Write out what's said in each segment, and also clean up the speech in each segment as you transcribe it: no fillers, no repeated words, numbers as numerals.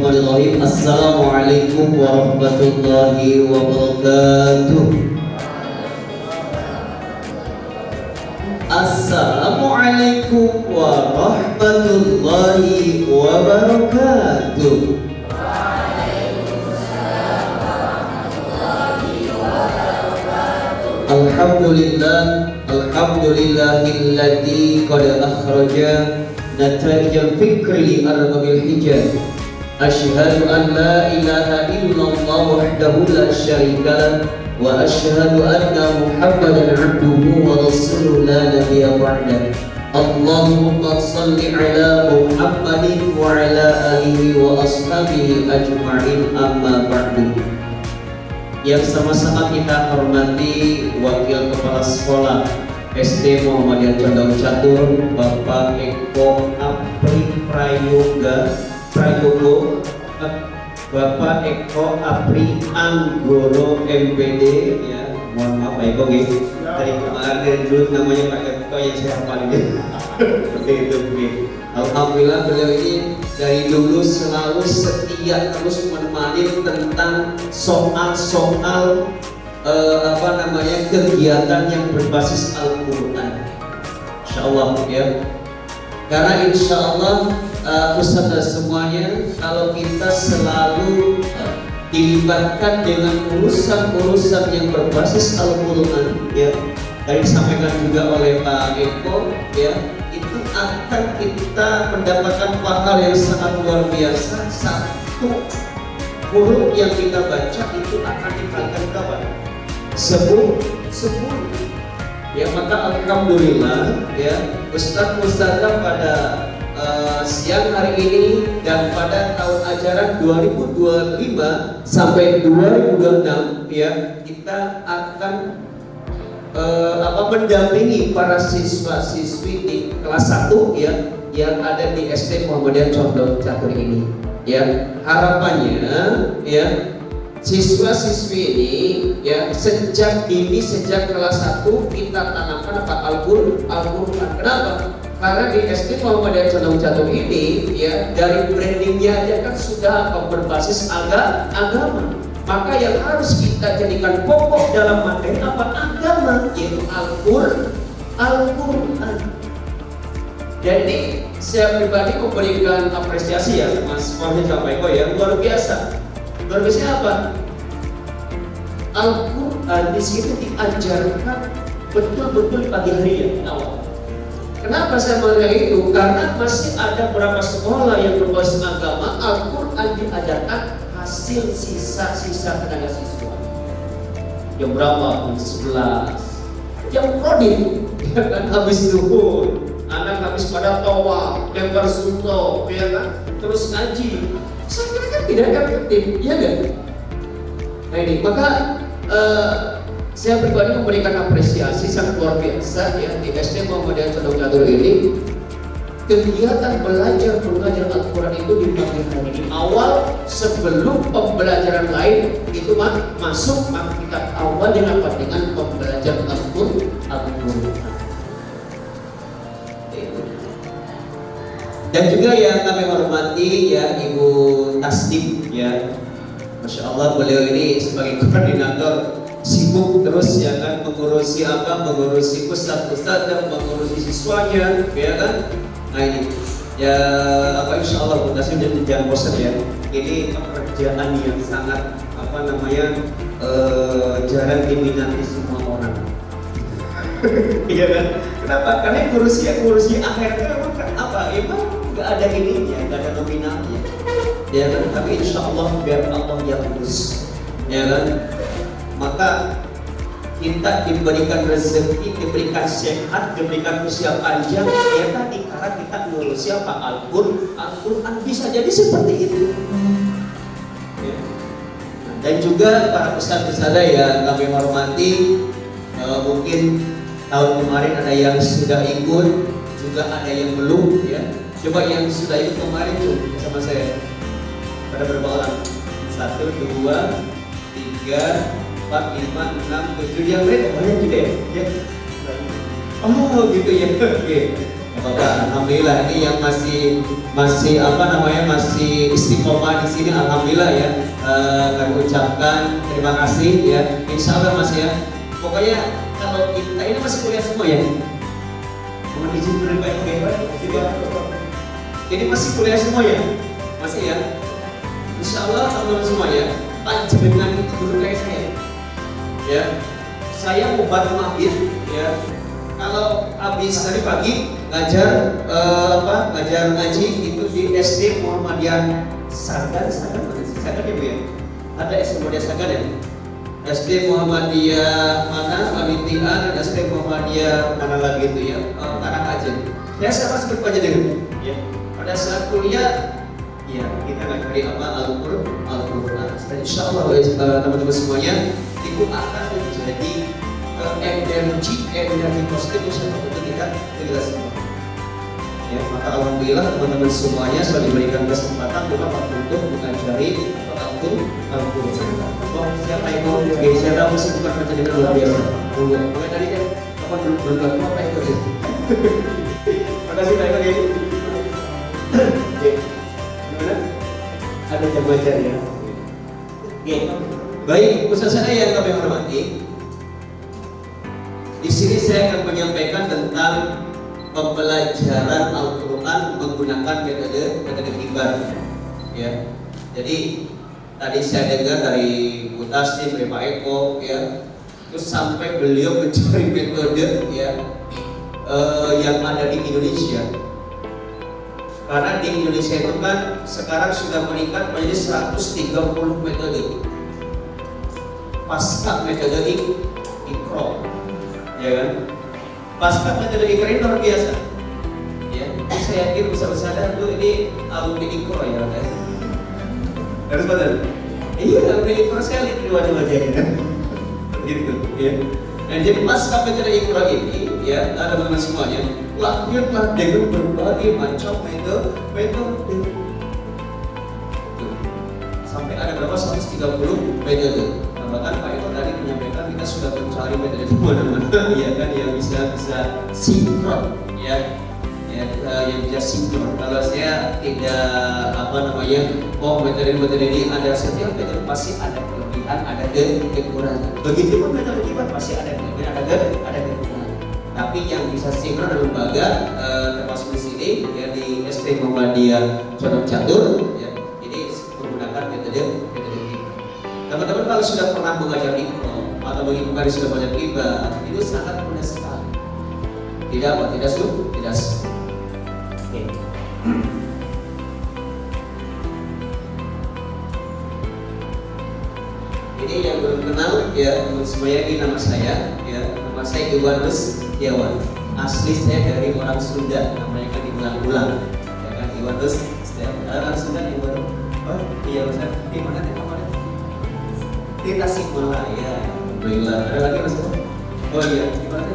Bismillahirrahmanirrahim. Assalamualaikum warahmatullahi wabarakatuh. Assalamualaikum warahmatullahi wabarakatuh. Alhamdulillah, alhamdulillahilladzi qad akhraja nata'ijal fikri li arbabil hijab. Asyhadu an la ilaha illallah wahdahu la syarika lah wa asyhadu anna Muhammadan abduhu wa rasuluhu la nabiyya ba'da. Allahumma shalli ala Muhammadin wa ala alihi wa ashabihi ajma'in, amma ba'du. Yang sama-sama kita hormati Wakil Kepala Sekolah SD Muhammadiyah Condong Catur, Bapak Eko Apri Prayogo, Bapak Eko Apri Anggoro MPD, ya, mohon maaf Pak Eko, dari kemarin dulu namanya Pak Eko yang saya hafal ini. Seperti itu, alhamdulillah beliau ini dari dulu selalu setia terus menemani tentang soal-soal kegiatan yang berbasis Al-Quran. Insyaallah ya. Karena insyaallah Ustaz semuanya, kalau kita selalu dilibatkan dengan urusan-urusan yang berbasis Al-Quran, ya, tadi disampaikan juga oleh Pak Eko, ya, itu akan kita mendapatkan pahala yang sangat luar biasa. Satu huruf yang kita baca itu akan dikalikan berapa? 10. Ya, maka alhamdulillah ya, Ustaz-ustazah pada siang hari ini dan pada tahun ajaran 2025 sampai 2026 ya, kita akan mendampingi para siswa-siswi di kelas 1 ya, yang ada di SD Muhammadiyah Condong Catur ini. Ya, harapannya ya, siswa-siswi ini ya sejak dini, sejak kelas 1 kita tanamkan Al-Quran. Kenapa? Karena di SD Muhammadiyah Condong Catur ini ya, dari brandingnya aja kan sudah berbasis agama. Maka yang harus kita jadikan pokok dalam materi apa? Agama, yaitu Al-Quran. Jadi saya pribadi memberikan apresiasi ya Mas Wahid Pak Eko ya, luar biasa. Luar biasa apa? Al-Quran di situ diajarkan betul-betul pagi hari ya, awal. Kenapa saya mengatakan itu? Karena masih ada beberapa sekolah yang berbasis agama, Al-Quran diajarkan hasil sisa tenaga siswa. Yang berapa? 11. Yang prodi, ya kan, habis zuhur, anak habis pada tawaf, lempar sunto, ya kan, terus ngaji. Saya kira kan tidak efektif, ya kan? Nah ini, maka saya pribadi memberikan apresiasi sangat luar biasa ya di SD Muhammadiyah Condong Catur ini. Kegiatan belajar mengajar Al-Quran itu di pagi hari di awal sebelum pembelajaran lain itu masuk, maka kita awal dengan pembelajaran Al-Quran. Dan juga yang kami hormati ya Ibu Tasdim ya, Masya Allah beliau ini sebagai koordinator sibuk terus ya kan, mengurusi ustadz dan mengurusi siswanya ya kan. Nah ini ya insya Allah Bu Tasdim jangan bosan ya, ini pekerjaan yang sangat jarang diminati semua orang. Iya kan? Kenapa? Karena ngurusi akhirnya emang emang nggak ada ininya, nggak ada nominalnya ya kan. Tapi insya Allah biar Allah yang urus ya kan. Maka kita diberikan rezeki, diberikan sehat, diberikan usia panjang ya tadi karena kita ngurusi Al-Quran. Bisa jadi seperti itu ya. Dan juga para ustadz-ustadzah yang kami hormati, mungkin tahun kemarin ada yang sudah ikut, juga ada yang belum ya. Coba yang sudah ikut kemarin tuh sama saya, pada berapa orang? 1, 2, 3, 4, 5, 6, 7 yang lain banyak juga ya? Oh gitu ya, oke. Bapak, alhamdulillah ini yang masih apa namanya masih istiqomah di sini, alhamdulillah ya. Kami ucapkan terima kasih ya. Insya Allah Mas ya. Pokoknya kalau kita ini masih kuliah semua ya. Mohon izin dari Pak ini masih kuliah semua ya, masih ya. Insya Allah teman-teman semua ya. Panjenengan itu guru kayak saya. Ya, saya mau bantu mabit ya. Kalau habis dari pagi ngajar ngajar ngaji itu di SD Muhammadiyah Sagan ya Bu ya. Ada SD Muhammadiyah Sagan ya. SD Muhammadiyah mana Panitian, SD Muhammadiyah mana lagi itu ya, Karangajeng. Ya saya masih berpanjang ya. Pada saat kuliah ya kita ngajari apa Al-Qur'an. Dan insya Allah teman-teman semuanya itu akan menjadi energi positif untuk kita semua. Ya, maka alhamdulillah teman-teman semuanya sudah diberikan kesempatan untuk mengajari Al-Qur'an. Oh, siapa itu? Saya tahu sih bukan macam ini luar biasa. Mulai tadi kan kapan belum apa itu sih? Makasih Pak Eko. Gimana? Ada jam belajar ya. Oke. Baik, Ustaz saya yang kami hormati. Di sini saya akan menyampaikan tentang pembelajaran Al-Qur'an menggunakan metode kibar. Ya. Jadi tadi saya dengar dari Bu Tasnim, dari Pak Eko, ya, terus sampai beliau mencari metode ya yang ada di Indonesia. Karena di Indonesia itu kan sekarang sudah meningkat menjadi 130 metode. Pasca metode Iqra, ya kan? Pasca metode Iqra ini luar biasa. Ya, saya yakin besar-besar dulu ini alumni Iqra ya, guys. Harus betul. Iya, alumni Iqra sekali di wajah-wajahnya. Gitu, ya. Dan jadi pasca metode Iqra ini, ya, teman-teman semuanya, lahirlah dengan berbagai macam metode. Sampai ada berapa? 130 metode. Bahkan Pak Eko tadi menyampaikan kita sudah mencari metode di mana-mana, ya kan, yang bisa sinkron, ya, yang bisa sinkron. Kalau saya tidak metode ini ada setiap metode pasti ada kelebihan, ada kekurangan. Begitu pun metode kibar pasti ada kelebihan, ada kekurangan. Tapi yang bisa sinkron adalah lembaga termasuk di sini, ya, di SD Muhammadiyah Condong Catur, ya, ini menggunakan metode. Teman-teman kalau sudah pernah mengajar Iqra atau bagi sudah belajar kibar, itu sangat mudah sekali. Tidak sulit. Oke. Ini yang belum kenal ya, teman semuanya, ini nama saya ya. Nama saya Iwanus Setiawan. Asli saya dari orang Sunda, namanya kan diulang-ulang. Ya kan, Iwanus Setiawan. Orang Sunda Iwanus. Oh iya Mas. Di mana nih namanya? Di Tasikmalaya. Alhamdulillah. Ada lagi Mas? Oh iya, di mana?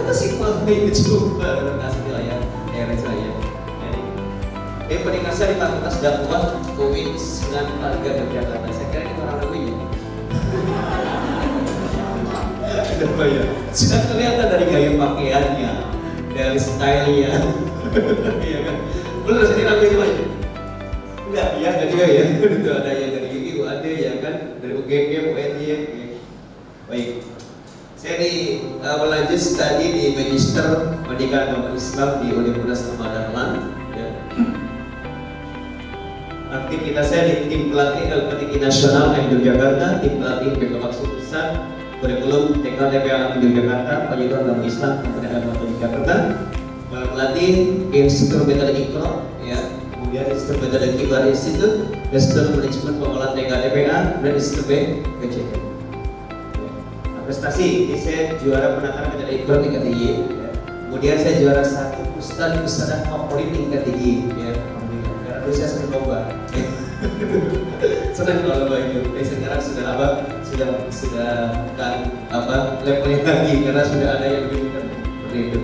Tasikmalaya itu juga Tasikmalaya. Daerah saya. Jadi, peningkat saya di Fakultas Dakwah UIN Sunan Harga Yogyakarta. Saya kira ini orang Rawi ya. Kenapa ya? Sudah kelihatan dari gaya pakaiannya, dari stylenya. Iya kan? Bener sih Rawi itu aja. Enggak juga ya. Itu ada yang dari GIU, ada ya kan, dari UGM, UNY. Baik. Saya melanjut studi di Magister Pendidikan Agama Islam di Universitas Madahlan. Ya. Aktivitas saya di tim pelatih LPTI Nasional yang Yogyakarta, tim pelatih BK Maksud Besar, kurikulum TKTPA Yogyakarta, Pendidikan Agama Islam Kementerian Agama Yogyakarta, pelatih Institut Metode Iqra, ya, kemudian Institut Metode Kibar Institut, Institut Manajemen Pengolahan TKTPA, dan Institut BCK. Prestasi, saya juara penanganan metode Iqra tingkat tinggi, ya. Kemudian saya juara 1 Ustadzah favorit tingkat tinggi, ya. Karena dulu saya sering lomba. Senang kalau lomba itu. Sekarang sudah bukan levelnya lagi, karena sudah ada yang lebih seperti itu.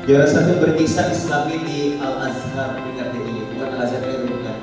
Juara 1 berkisah Islami di Al Azhar tingkat tinggi, bukan Al Azhar itu bukan.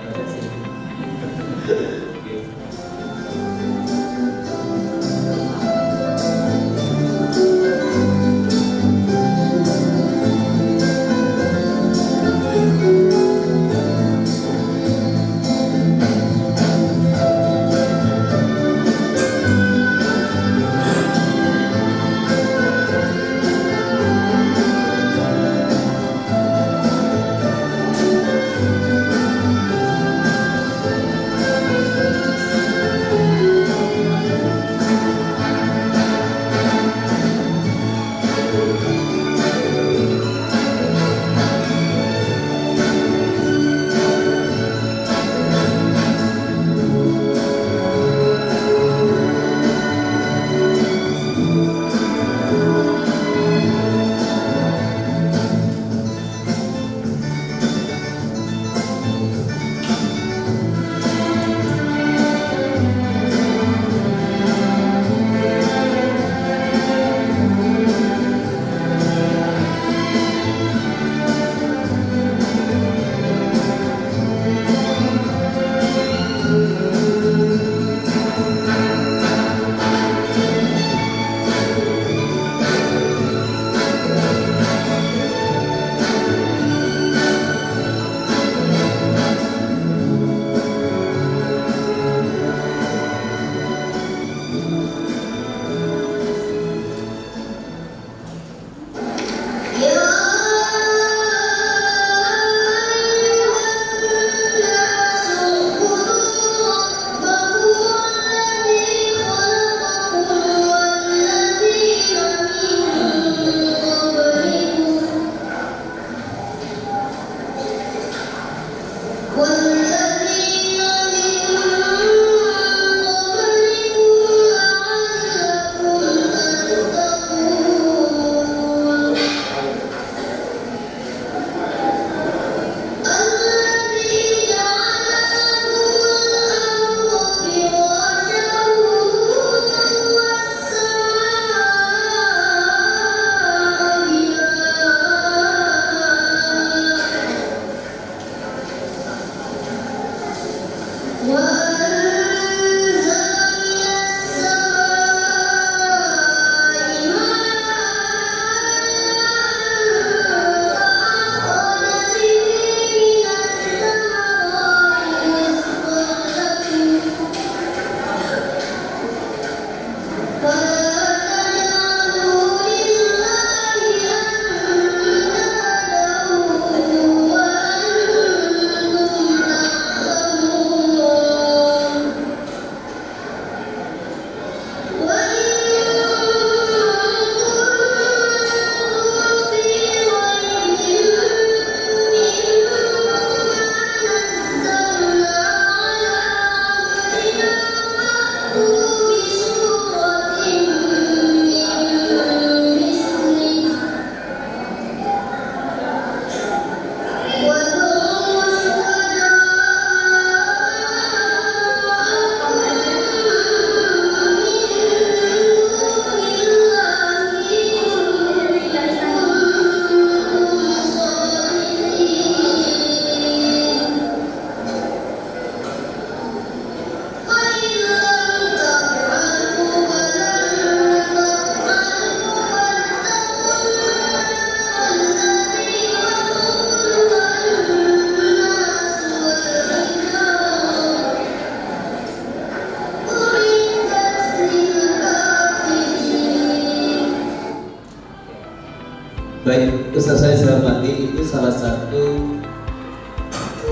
Baik, Ustaz saya hormati, itu salah satu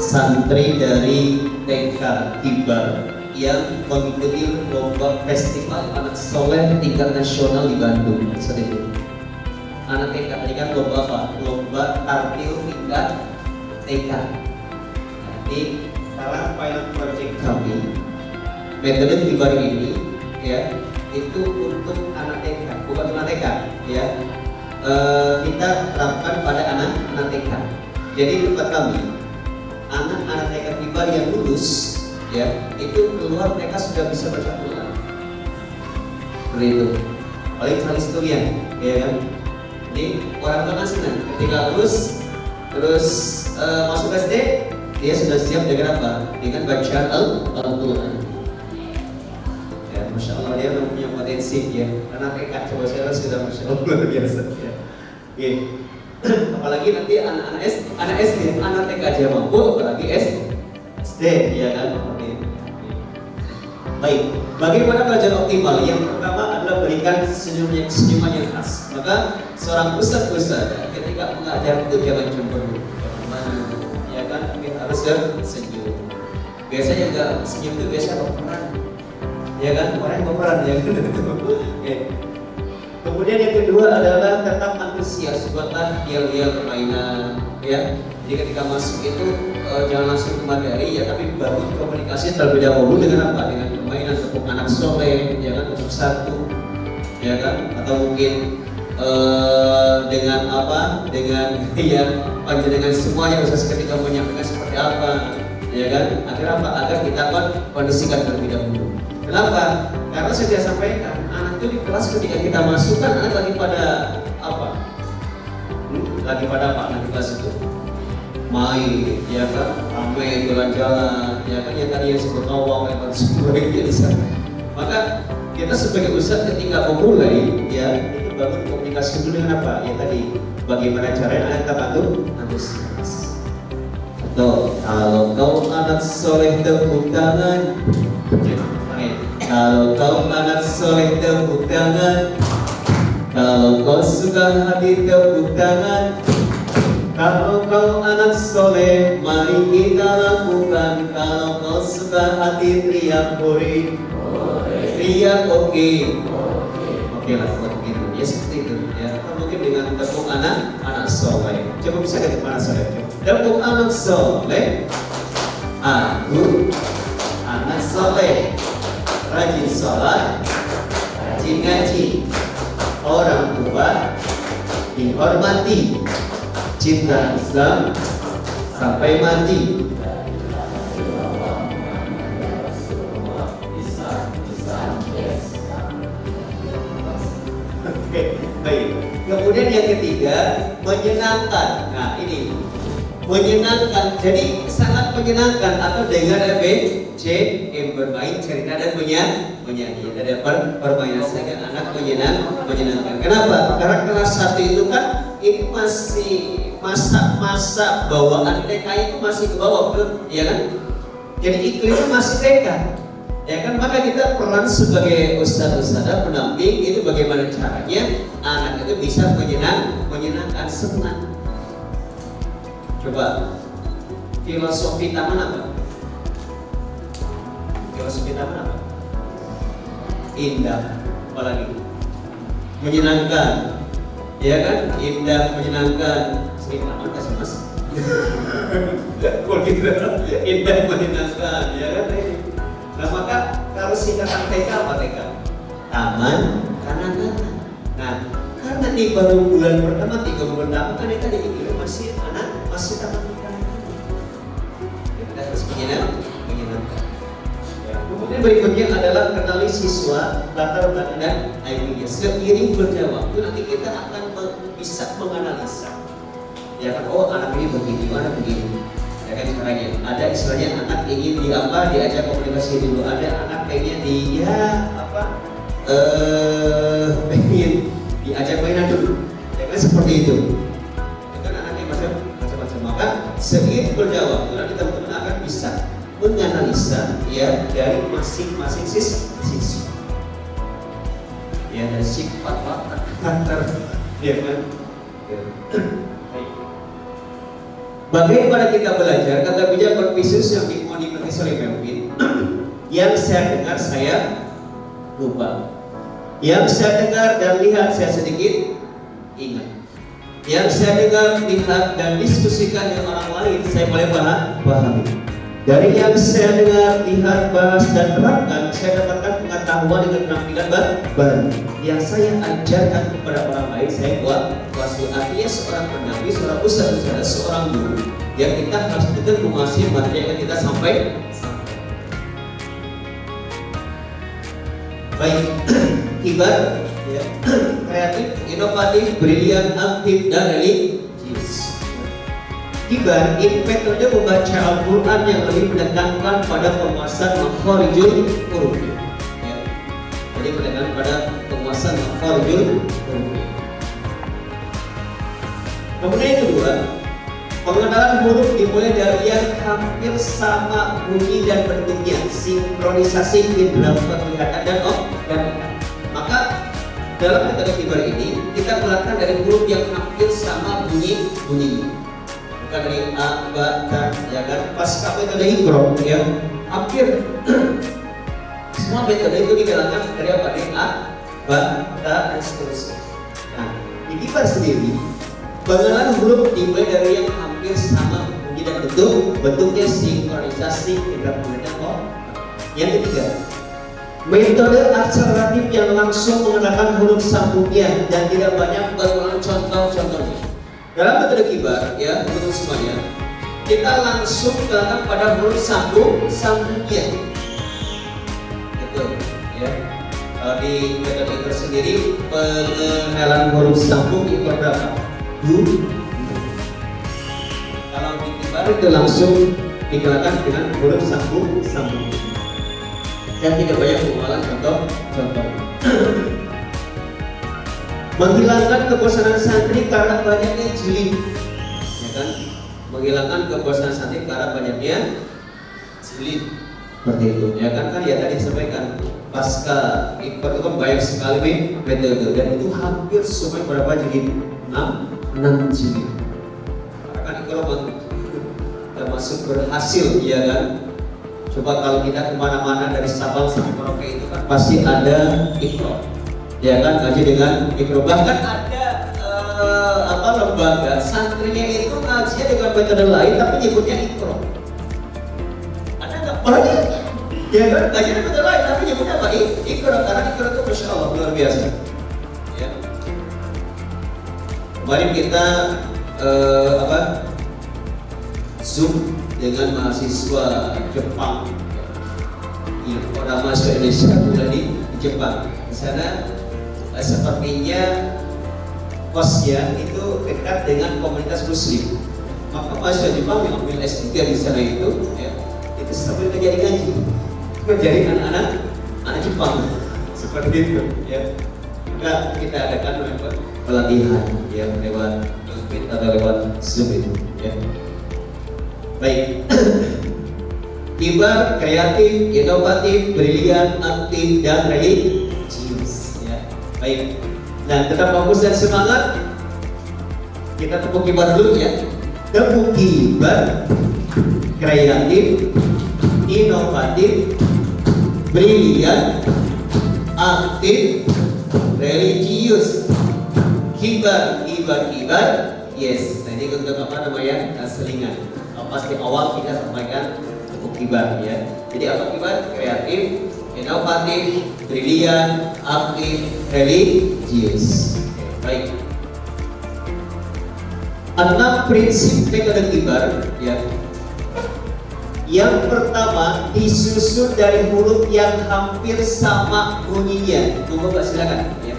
santri dari TK Kibar yang mengikuti lomba festival anak soleh tingkat nasional di Bandung. Saat itu anak TK tadi kan lomba apa? Lomba tartil tingkat TK. Jadi sekarang pilot project kami metode Kibar ini ya itu untuk anak TK, bukan anak TK ya. Kita terapkan pada anak TK. Jadi tempat kami anak-anak TK Kibar yang lulus ya itu keluar mereka sudah bisa baca Quran. Seperti itu. Paling kali historian ya kan. Jadi orang tua kan senang ketika lulus terus masuk SD dia sudah siap dengan apa? Dengan bacaan Al-Quran. Ya, Masya Allah dia punya potensi ya. Karena TK coba saya sudah Masya Allah luar biasa ya. Oke. Apalagi nanti anak SD, anak TK aja mampu, apalagi SD ya kan. Baik, bagaimana belajar optimal? Yang pertama adalah berikan senyuman yang khas. Maka seorang ustadz ketika mengajar itu jangan cemburu, jangan malu, ya kan? Kita harus senyum. Biasanya enggak senyum itu biasa berperan, ya kan? Orang berperan ya kan? Oke. Kemudian yang kedua adalah tetap antusias, buatlah yel-yel permainan, ya. Jadi ketika masuk itu jangan langsung ke materi ya, tapi baru komunikasi terlebih dahulu dengan apa? Dengan permainan tepuk anak soleh, ya kan, untuk satu, ya kan? Atau mungkin dengan apa? Dengan yang panjenengan semuanya usah ketika menyampaikan seperti apa, ya kan? Agar apa? Agar kita kondisikan terlebih dahulu. Kenapa? Karena saya sampaikan anak itu di kelas ketika kita masuk kan anak lagi pada apa? Lagi pada apa anak di kelas itu? Main, ya kan, ramai jalan-jalan, ya kan, yang tadi yang sebut awal, yang sebagainya di sana. Maka kita sebagai ustadz ketika memulai, ya itu bangun komunikasi dulu dengan apa? Ya tadi, bagaimana caranya anak bantu antusias. Atau kalau kau anak soleh tepuk tangan, kalau kau anak soleh tepuk tangan, kalau kau suka hati tepuk tangan. Kalau kau anak soleh, mari kita lakukan. Kalau kau suka hati, teriak hore, teriak oke. Oke lah, begitu. Ya seperti itu. Ya, atau mungkin dengan tepuk anak soleh. Coba bisa ke anak soleh. Tepuk anak soleh. Aku anak soleh, rajin sholat, rajin ngaji, orang tua dihormati. Cinta Islam sampai mati. Oke, baik. Kemudian yang ketiga, menyenangkan. Nah ini menyenangkan. Jadi sangat menyenangkan atau dengan FBC bermain, cerita dan menyanyi. Ada permainan sehingga anak menyenangkan. Kenapa? Karena kelas 1 itu kan ini masih masa bawaan TK itu masih ke bawah, betul? Ya kan? Jadi iklimnya masih TK, ya kan? Maka kita peran sebagai ustadz-ustadzah pendamping itu bagaimana caranya anak itu bisa menyenangkan, senang. Coba filosofi taman apa? Filosofi taman apa? Indah, apalagi menyenangkan. Ya kan, indah, menyenangkan. Sering taman kasih mas. Kalau gitu, indah, menyenangkan, ya kan ini. Nah maka kalau singkatan TK apa TK? Taman kanak-kanak. Nah karena di baru bulan pertama 3 bulan pertama kan kita di masih anak, masih taman kanak-kanak. Kita harus menyenangkan. Kemudian berikutnya adalah kenali siswa, latar belakang dan IQ-nya. Seiring berjalan waktu nanti kita akan bisa menganalisa. Ya kan, oh anak ini begini, anak begini. Ya kan caranya. Ada istilahnya anak ingin diajak komunikasi dulu. Ada anak pengen pengen diajak mainan dulu. Ya kan seperti itu. Ya kan anaknya macam-macam. Maka seiring berjalan waktu nanti teman-teman akan bisa menganalisa ya dari masing-masing siswa ya dari sifat karakter ya kan Bagaimana kita belajar? Kata bijak Confucius yang mau dimengerti oleh Melvin. Yang saya dengar saya lupa. Yang saya dengar dan lihat saya sedikit ingat. Yang saya dengar, lihat dan diskusikan dengan orang lain saya boleh pahami. Dari yang saya dengar, lihat, bahas dan terapkan, saya dapatkan pengetahuan dengan penampilan baru. Yang saya ajarkan kepada orang lain saya kuasai. Artinya seorang pendamping, seorang ustaz, seorang guru yang kita harus betul menguasai materi yang kita sampaikan. Baik, kibar, ya, kreatif, inovatif, brilian, aktif, dan religius. Kibar, ini metode membaca Al-Quran yang lebih menekankan pada penguasaan makharijul huruf. Ya. Jadi menekankan pada penguasaan makharijul huruf. Kemudian yang kedua, pengenalan huruf dimulai dari yang hampir sama bunyi dan bentuknya, sinkronisasi dalam penglihatan dan maka dalam metode kibar ini kita melakukan dari huruf yang hampir sama bunyinya, bukan dari a, ba, ta, ya kan? Pasca metode Iqra, ya hampir semua metode itu dijalankan dari apa? Dari a, ba, ta, dan seterusnya. Nah, di kibar sendiri pengenalan huruf dimulai dari yang hampir sama bunyi dan bentuknya sinkronisasi dalam penglihatan. Yang ketiga, metode akseleratif yang langsung mengenakan huruf sambungnya dan tidak banyak pengulangan contoh-contohnya. Dalam metode kibar, ya untuk semuanya, kita langsung menggunakan pada huruf sambungnya. Gitu, ya. Di metode kibar sendiri pengenalan huruf sambung itu berapa? Kalau di kibar itu langsung dikenakan dengan huruf sambung dan tidak banyak pengulangan contoh. Menghilangkan kebosanan santri karena banyaknya jilid, ya kan? Menghilangkan kebosanan santri karena banyaknya jilid, seperti itu, ya kan? Kan ya tadi disampaikan pasca Iqra itu kan banyak sekali metode dan itu hampir semua berapa jilid? 6 jilid. Karena kan Iqra termasuk berhasil, ya kan? Coba kalau kita kemana-mana dari Sabang sampai Merauke itu kan pasti ada Iqra, ya kan, ngaji dengan Iqra. Bahkan ada lembaga santrinya itu ngajinya dengan metode lain tapi nyebutnya Iqra. Ada nggak? Banyak, ya kan, ngaji dengan metode lain tapi nyebutnya apa? Iqra, karena Iqra itu masya Allah luar biasa. Ya. Kemarin kita Zoom dengan mahasiswa Jepang, ya, orang mahasiswa Indonesia tadi di Jepang. Di sana sepertinya kosnya itu dekat dengan komunitas Muslim. Maka mahasiswa Jepang yang ambil S3 di sana itu, ya, itu sambil ngajarin anak-anak Jepang seperti itu. Ya. Maka kita adakan pelatihan, ya, lewat Zoom atau lewat Zoom itu. Ya. Baik, kibar, kreatif, inovatif, brilian, aktif, dan religius. Ya. Baik, nah tetap fokus dan semangat. Kita tepuk kibar dulu ya. Tepuk kibar, kreatif, inovatif, brilian, aktif, religius. Kibar. Yes, nah ini untuk apa namanya? Selingan. Pasti awal kita sampaikan tepuk kibar, ya. Jadi apa kibar? Kreatif, inovatif, brilian, aktif, religius. Baik. 6 prinsip metode kibar, ya. Yang pertama disusun dari huruf yang hampir sama bunyinya. Tunggu Pak, silakan. Ya.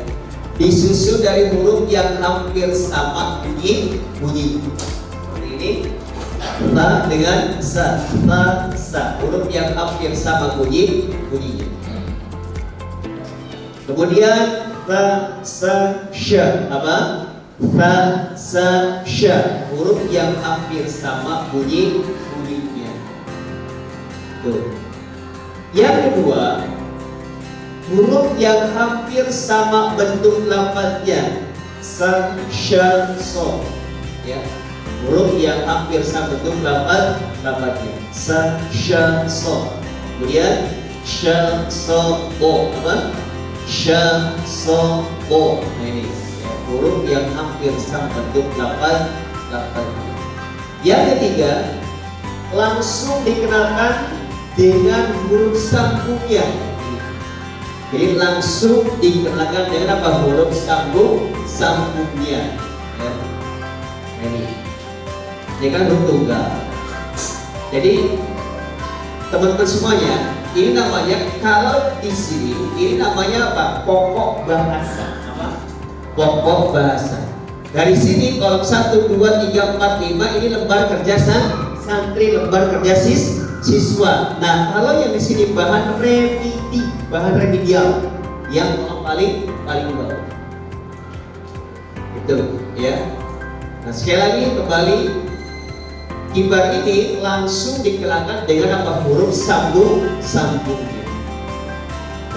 Disusun dari huruf yang hampir sama bunyi. Seperti ini. Ta dengan sa, huruf yang hampir sama bunyinya. Kemudian ta, sa, sya, apa? Ta, sa, sya, huruf yang hampir sama bunyinya. Tuh. Yang kedua, huruf yang hampir sama bentuk lafaznya, sa, sha, so. Ya, huruf yang hampir sama bentuk lapatnya. Sa, sha, so. Kemudian sha, so, bo. Apa? Sha, so, bo. Nah ini ya, huruf yang hampir sama bentuk lapatnya. Yang ketiga, langsung dikenalkan dengan huruf sambungnya. Jadi langsung dikenalkan dengan apa? Huruf sambungnya. Ya. Ini kan huruf tunggal. Jadi teman-teman semuanya, ini namanya kalau di sini ini namanya apa? Pokok bahasa. Apa? Pokok bahasa. Dari sini kolom 1, 2, 3, 4, 5 ini lembar kerja santri, lembar kerja siswa. Nah, kalau yang di sini bahan remedial yang paling bawah. Itu ya. Nah, sekali lagi kembali, kibar ini langsung dikenalkan dengan apa? Huruf sambungnya.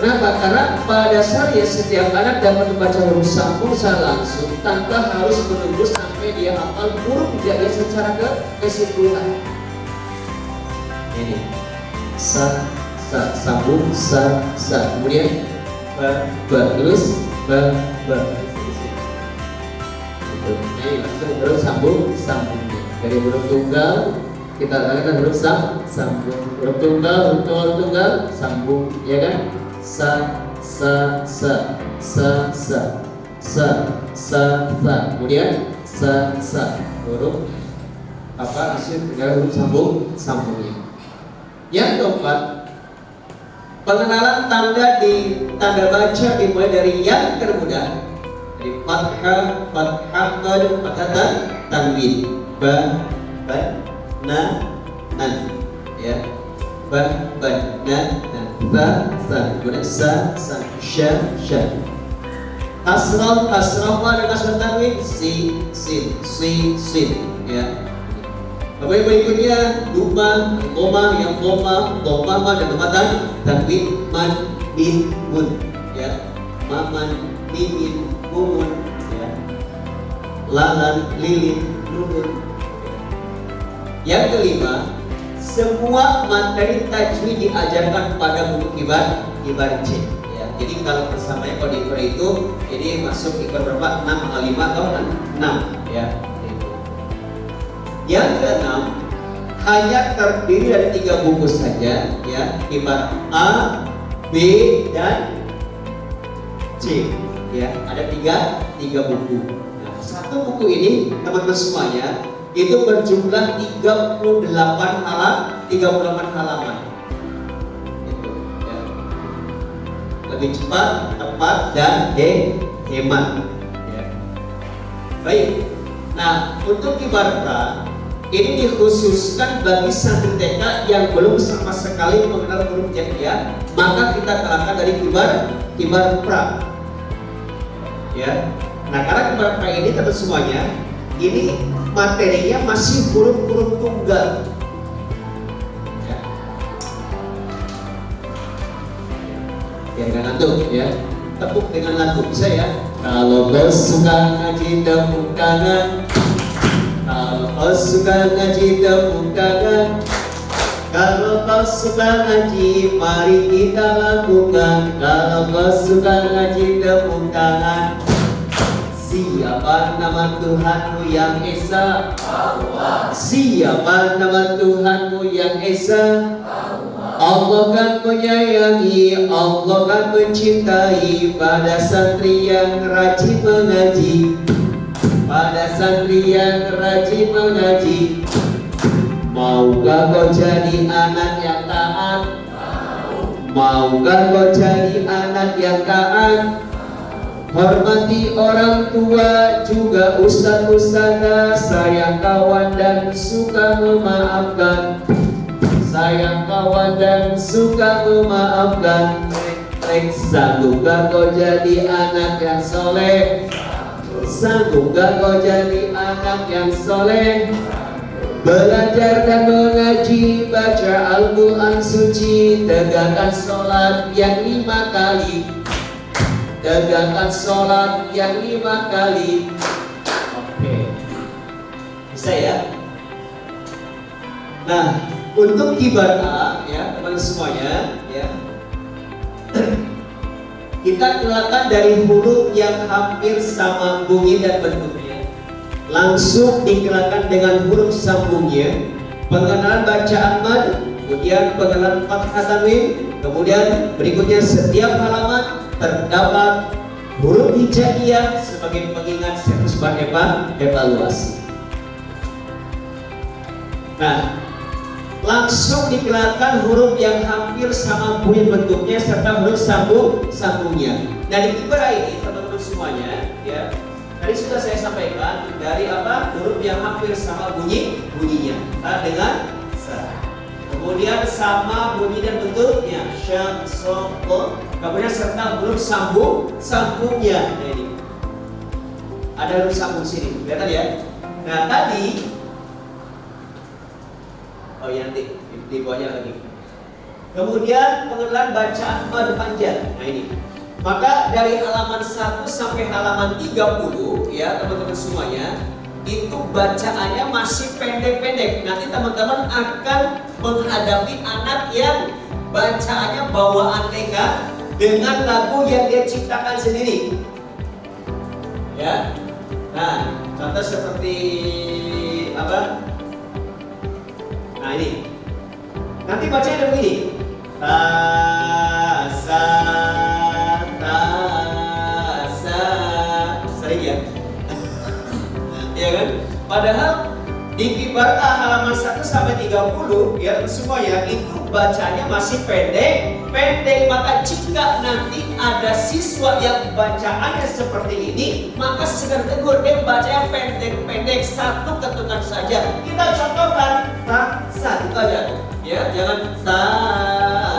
Kenapa? Karena pada dasarnya setiap anak dapat membaca huruf sambung secara langsung tanpa harus menunggu sampai dia hafal huruf hijaiyah secara keseluruhan. Ini sa, sambung, sa, kemudian ba, terus ba. Ini langsung huruf sambungnya. Dari huruf tunggal kita katakan huruf sambung. Huruf tunggal, sambung, ya kan? Sa, kemudian sa, huruf apa? Huruf sambungnya. Yang keempat, pengenalan tanda baca dimulai dari yang termudah, dari fathah, tanwin, ba, na, nan, ya, ba, na, sa, kemudian sa, sha. Kasrah ada kasrah tanwin, sin, ya. Kemudian berikutnya duma, yang doma dan domatan tanwin, man, min, mun, ya, maman, mimin, mumun, ya, lalan, lilin, nunun. Yang kelima, semua materi tajwid diajarkan pada buku kibar C. Ya, jadi kalau bersamanya kalau diukur itu, jadi masuk kibar berapa? 6, 5 atau 6, ya. Yang keenam, hanya terdiri dari 3 buku saja, ya, kibar A, B, dan C. Ya, ada 3 buku. Nah, satu buku ini teman-teman semuanya itu berjumlah 38 halaman. Itu, ya. Lebih cepat, tepat, dan hemat. Ya. Baik. Nah, untuk kibar pra ini dikhususkan bagi santri TK yang belum sama sekali mengenal huruf hijaiyah, maka kita terangkan dari kibar pra. Ya. Nah, karena kibar pra ini teman semuanya, ini materinya masih huruf-huruf tunggal. Ya. Dengan ngantuk, ya. Tepuk dengan ngantuk bisa ya. Kalau kau suka ngaji tepuk tangan. Kalau kau suka ngaji tepuk tangan. Kalau kau suka ngaji mari kita lakukan. Kalau kau suka ngaji tepuk tangan. Siapa nama Tuhanmu yang Esa? Allah. Siapa nama Tuhanmu yang Esa? Allah. Allah kan menyayangi, Allah kan mencintai pada santri yang rajin mengaji. Pada santri yang rajin mengaji. Maukah kau jadi anak yang taat? Maukah kau jadi anak yang taat? Hormati orang tua juga ustaz-ustazah, sayang kawan dan suka memaafkan. Sayang kawan dan suka memaafkan. Sanggupkah kau jadi anak yang soleh? Sanggupkah kau jadi anak yang soleh? Belajar dan mengaji, baca Al-Quran suci, tegakkan sholat yang 5 kali. tegakkan sholat yang 5 kali. Oke, Bisa ya? Nah, untuk kibar A ya teman semuanya ya. Kita kenalkan dari huruf yang hampir sama bunyi dan bentuknya. Langsung dikenalkan dengan huruf sambungnya. Pengenalan bacaan mad, kemudian pengenalan fathah tanwin, kemudian berikutnya setiap halaman terdapat huruf hijaiyah sebagai pengingat sekaligus bahan evaluasi. Nah, langsung dikenalkan huruf yang hampir sama bunyi bentuknya serta huruf sambungnya. Nah, di kibar ini teman-teman semuanya ya, tadi sudah saya sampaikan dari apa huruf yang hampir sama bunyinya dengan sa. Kemudian sama bunyi dan bentuknya sya, so, ko. Kemudian serta huruf sambungnya. Nah, ini ada huruf sambung sini, kelihatan ya. Nah, tadi oh ya, nanti di bawahnya lagi. Kemudian pengenalan bacaan mad panjang. Nah ini. Maka dari halaman 1 sampai halaman 30 ya teman-teman semuanya, itu bacaannya masih pendek-pendek. Nanti teman-teman akan menghadapi anak yang bacaannya bawaan TK dengan lagu yang dia ciptakan sendiri. Ya. Nah, contoh seperti apa? Nah ini, nanti bacanya begini. Ta sa sering ya, ya kan? Padahal di kibar A halaman 1 sampai 30 ya semuanya itu bacanya masih pendek. Maka jika nanti ada siswa yang bacaannya seperti ini, maka segera tegur, dia bacanya pendek-pendek, satu ketukan saja. Kita contohkan ta sa itu aja ya, jangan ta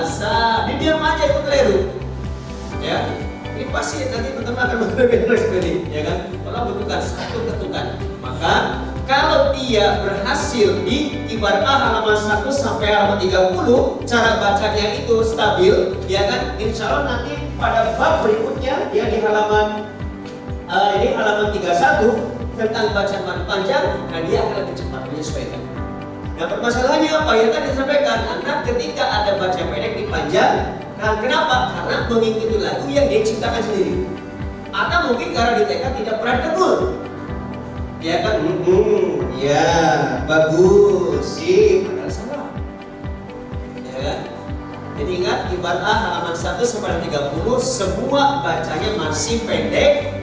sa diam aja itu keliru ya. Ini pasti nanti teman-teman akan berbeda sekali ya kan, kalau butuhkan satu ketukan. Maka kalau dia berhasil di kibar A halaman 1 sampai halaman 30, cara bacanya itu stabil ya kan, insya Allah nanti pada bab berikutnya ya di halaman ini halaman 31 tentang bacaan mad panjang, nah dia akan lebih cepat menyesuaikan. Nah permasalahannya apa ya tadi disampaikan, anak ketika ada baca pendek dipanjang, nah kenapa? Karena mengikuti lagu yang dia ciptakan sendiri, atau mungkin karena di TK tidak pernah tegur ya kan, ya bagus sih, padahal salah ya kan. Jadi ingat kibar A halaman 1 sampai 30 semua bacanya masih pendek.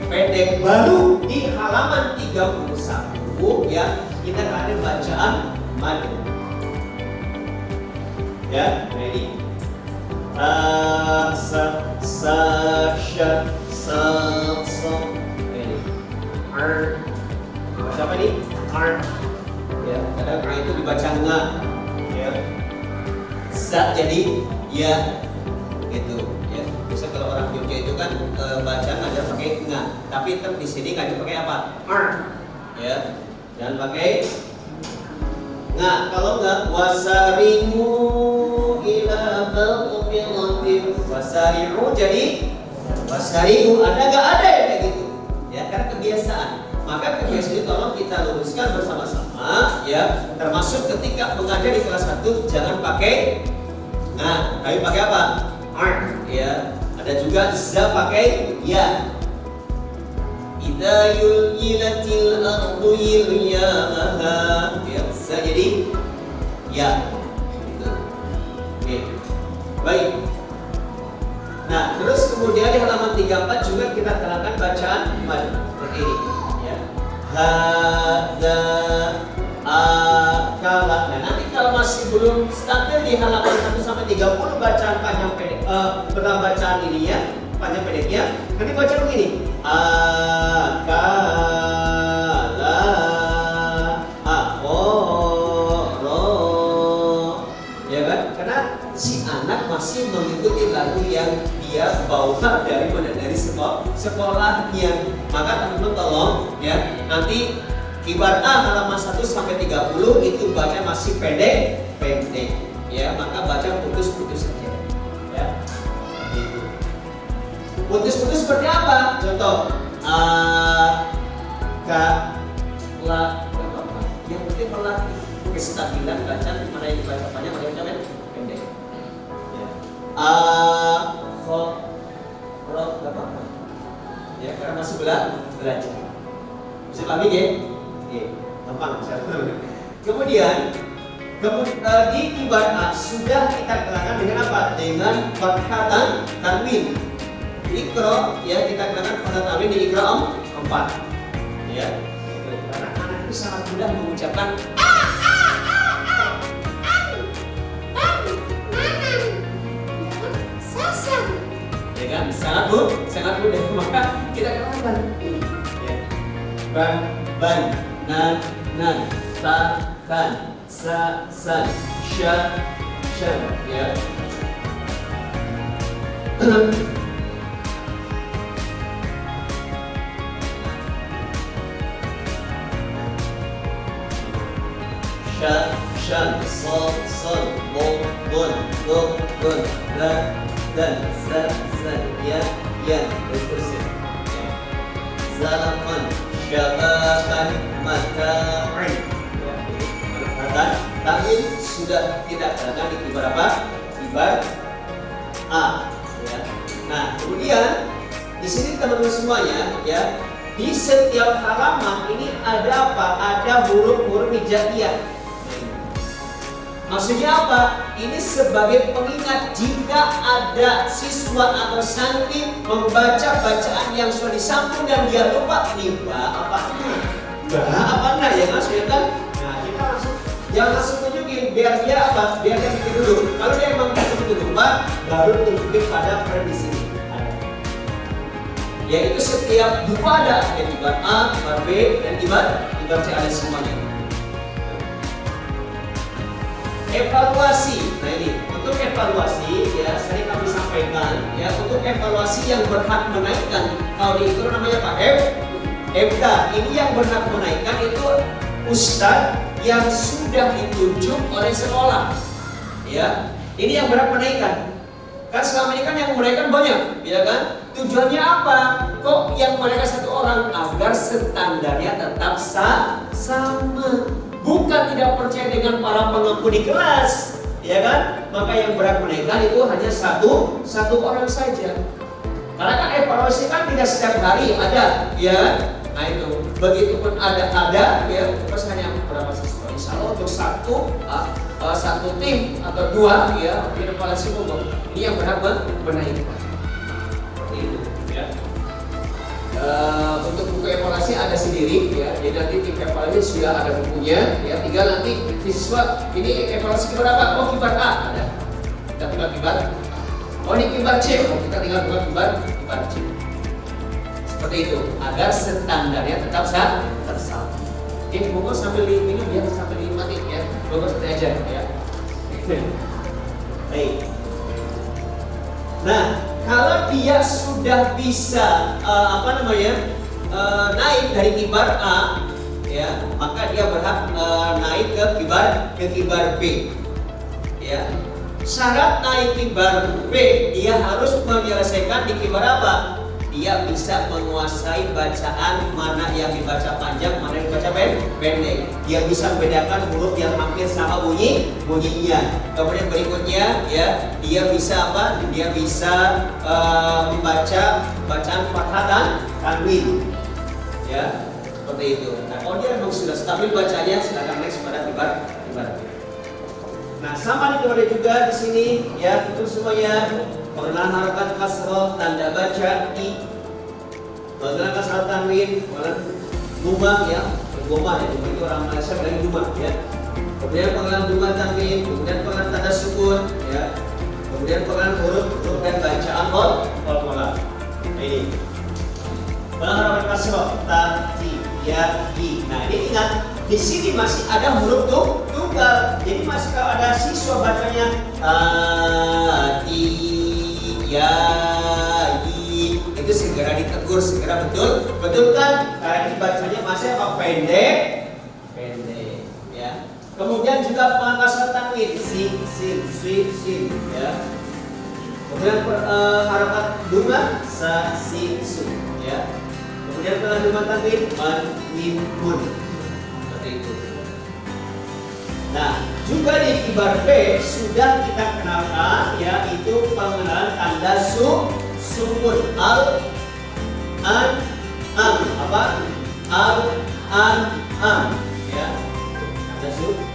Baru di halaman 31 ya kita ada bacaan mad ya. Nah ini sa sa sha sa so, ini apa nih? Ya, kadang itu dibaca nga ya. Sa jadi ya gitu ya. Bisa kalau orang Jogja itu kan baca ngajar pakai nga, tapi tetap di sini ngajar pakai apa? Ya. Jangan pakai nga. Kalau enggak wasarimu ila balqiratin wasarimu jadi wasarimu, ada enggak ada ya kayak gitu. Ya, karena kebiasaan. Maka kebiasaan itu tolong kita luruskan bersama-sama ya. Termasuk ketika mengajar di kelas 1 jangan pakai nah, tapi pakai apa? Ya. Ada juga za pakai ya. Idza yuljilatil ardu yilyaha. Ya, za jadi ya. Gitu. Oke. Baik. Nah, terus kemudian di halaman 34 juga kita terangkan bacaan mad seperti ini. Hadza akala. Nah, nanti kalau masih belum stabil di halaman 1 sampai 30 bacaan panjang pendek tentang bacaan ini ya, panjang pendeknya, nanti baca begini. Akala akhoro. Ya kan? Karena si anak masih mengikuti lagu yang dia bawa dari sekolahnya. Maka teman-teman tolong ya, nanti kibar A halaman 1 sampai 30 itu baca masih pendek ya, maka baca putus-putus saja ya. Gitu. Putus-putus seperti apa? Contoh, a, ka, la, yang penting melatih kestabilan bacaan mana yang dibaca panjang, mana yang dibaca pendek. Ya. A, kho, ro, gak apa-apa. Ya, karena masih belajar. Bisa pahami ya? Oke, gampang. Kemudian di kibar A sudah kita kenakan dengan apa? Dengan fathah tanwin. Ikro ya, kita kenakan fathah tanwin di ikro 4. Ya. Karena anak itu sangat mudah mengucapkan ya kan? Sangat mudah, maka kita kenalkan ya. Ban, nan, ta, kan, sa, san, sya, syan ya. Sya, syan, sol, bon, gon, dan, za, zan, yan, dan seterusnya. Zalaman, syabakan, mata'in. Tanwin sudah tidak kenakan di kibar apa? Kibar A. Ya. Nah, kemudian di sini teman-teman semuanya, ya, di setiap halaman ini ada apa? Ada huruf-huruf hijaiyah. Maksudnya apa? Ini sebagai pengingat jika ada siswa atau santri membaca bacaan yang sudah disambung dan dia lupa, ini apa? Apa enggak ya maksudnya kan? Nah, kita langsung jangan langsung tunjukin, biar dia apa? Biar dia bikin dulu. Kalau dia emang begitu lupa, baru tunjukin pada peran di sini. Yaitu setiap buku ada, ya kibar A, kibar B, dan kibar C ada semuanya. Evaluasi. Nah ini untuk evaluasi ya sering kami sampaikan ya, untuk evaluasi yang berhak menaikkan kalau di itu namanya apa? FK. Ini yang berhak menaikkan itu ustadz yang sudah ditunjuk oleh sekolah. Ya, ini yang berhak menaikkan. Kan selama ini kan yang menaikkan banyak, ya kan? Tujuannya apa? Kok yang menaikkan satu orang agar standarnya tetap sama. Bukan tidak percaya dengan para pengampu di kelas, ya kan? Maka yang berhak menaikkan itu hanya satu orang saja. Karena kan evaluasi kan tidak setiap hari ada, ya. Nah itu, begitupun ada, ya. Terus hanya berapa siswa? Insya Allah untuk satu tim atau dua, ya, di evaluasi umum. Ini yang berhak menaikkan. Seperti itu, ya. Untuk buku evaluasi ada sendiri ya, jadi nanti tim evaluasi sudah ada bukunya ya, tinggal nanti siswa ini evaluasi berapa? Oh kibar A ada, kita buka kibar. Oh ini kibar C, oh, kita tinggal buka kibar C. Seperti itu, agar standarnya tetap sama. Oke, buku sambil minum ya, sambil dinikmati ya, buku santai aja ya. Baik. Nah, kalau dia sudah bisa naik dari kibar A, ya, maka dia berhak naik ke kibar B. Ya. Syarat naik kibar B, dia harus menyelesaikan di kibar apa? Dia bisa menguasai bacaan mana yang dibaca panjang, mana yang dibaca pendek. Dia bisa membedakan huruf yang hampir sama bunyinya. Kemudian berikutnya, ya, dia bisa apa? Dia bisa membaca bacaan fathah dan tanwin. Ya, seperti itu. Nah, kalau dia memang sudah stabil bacanya, silakan next pada kibar B. Nah, sama dikeluarkan juga di sini, ya, itu semuanya. Pengenalan harakat kasroh, tanda baca I. Pengenalan kasroh tanwin, pengenalan dumah ya, dumah ya, itu orang Malaysia bilang dumah ya. Kemudian pengenalan dumah tanwin, kemudian pengenalan tanda sukun ya. Kemudian pengenalan huruf dan bacaan qol. Ini. Pengenalan harakat kasroh, ta, ti, ya, i. Nah, ini ingat, di sini masih ada huruf tunggal. Jadi masih kalau ada siswa bacanya ti, ya, itu segera ditegur, segera betul kan? Karena dibacanya masih apa? Pendek, ya. Kemudian juga pangkasan tanwin, sin, ya. Kemudian harakat dumah, sa, si, su, ya. Kemudian pengajuan tanwin man, min, mun. Seperti itu. Nah, juga di kibar B sudah kita kenalkan, yaitu pengenalan tanda sukun al, an, am, apa? Al, an, am, ya. Tanda sukun.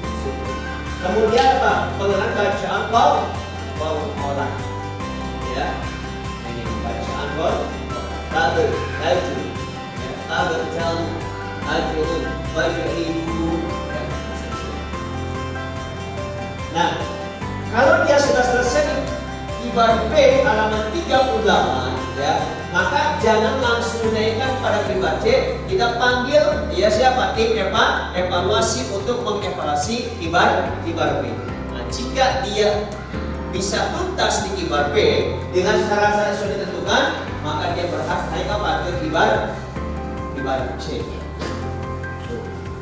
Kemudian apa? Pengenalan bacaan waw, olah, ya. Ini bacaan waw, taber, laju, ya. Taber, jam, ajurun, bajiru. Nah, kalau dia sudah selesai kibar B halaman 38, ya, maka jangan langsung naikkan pada kibar C. Kita panggil ya siapa? Tim evaluasi untuk mengevaluasi kibar B. Nah, jika dia bisa tuntas di kibar B dengan syarat-syarat sudah ditentukan, maka dia berhak naik apa? Ke kibar C.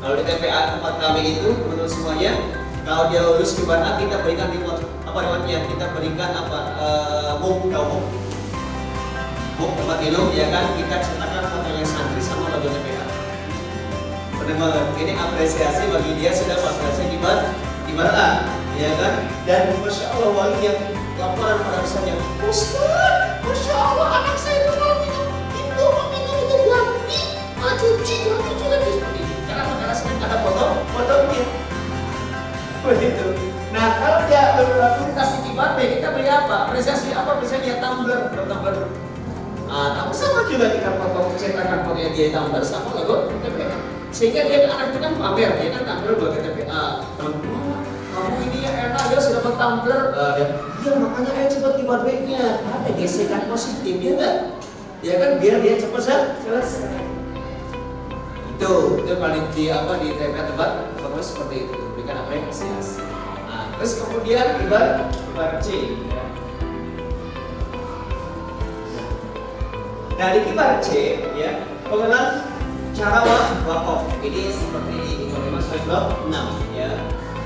Kalau di TPA tempat kami itu, menurut semuanya, kalau dia lulus kibar A, kita berikan reward. Apa rewardnya? Kita berikan apa? Muk tempat minum, ya kan? Kita cetakan fotonya santri sama logo TPA. Benar-benar ini apresiasi bagi dia sudah masuk kibar A, ya kan? Dan masya Allah wali yang laporan pada misalnya, Ustaz, masya Allah anak saya itu mau minum itu buat cuci lagi seperti ini. Karena sering ada fotonya. Begitu. Nah, kalau dia tuntas di kibar B, kita beri apa? Apresiasi apa? Misalnya tumbler. Nah, sama juga kita foto cetakan fotonya dia tumbler sama logo TPA. Sehingga dia anak itu kan pamer, dia kan tumbler buat TPA. Kamu ini ya enak, dia sudah dapat tumbler. Iya, makanya ayo cepat kibar B-nya. Ada gesekan positif, ya enggak? Ya kan, biar dia cepat selesai. Itu paling di TPA tempat foto seperti itu. Berikan apresiasi. Nah, terus kemudian kibar C, ya. Nah, di kibar C, ya, pengenalan cara wakaf. Ini seperti di Iqamah Surah 6, ya.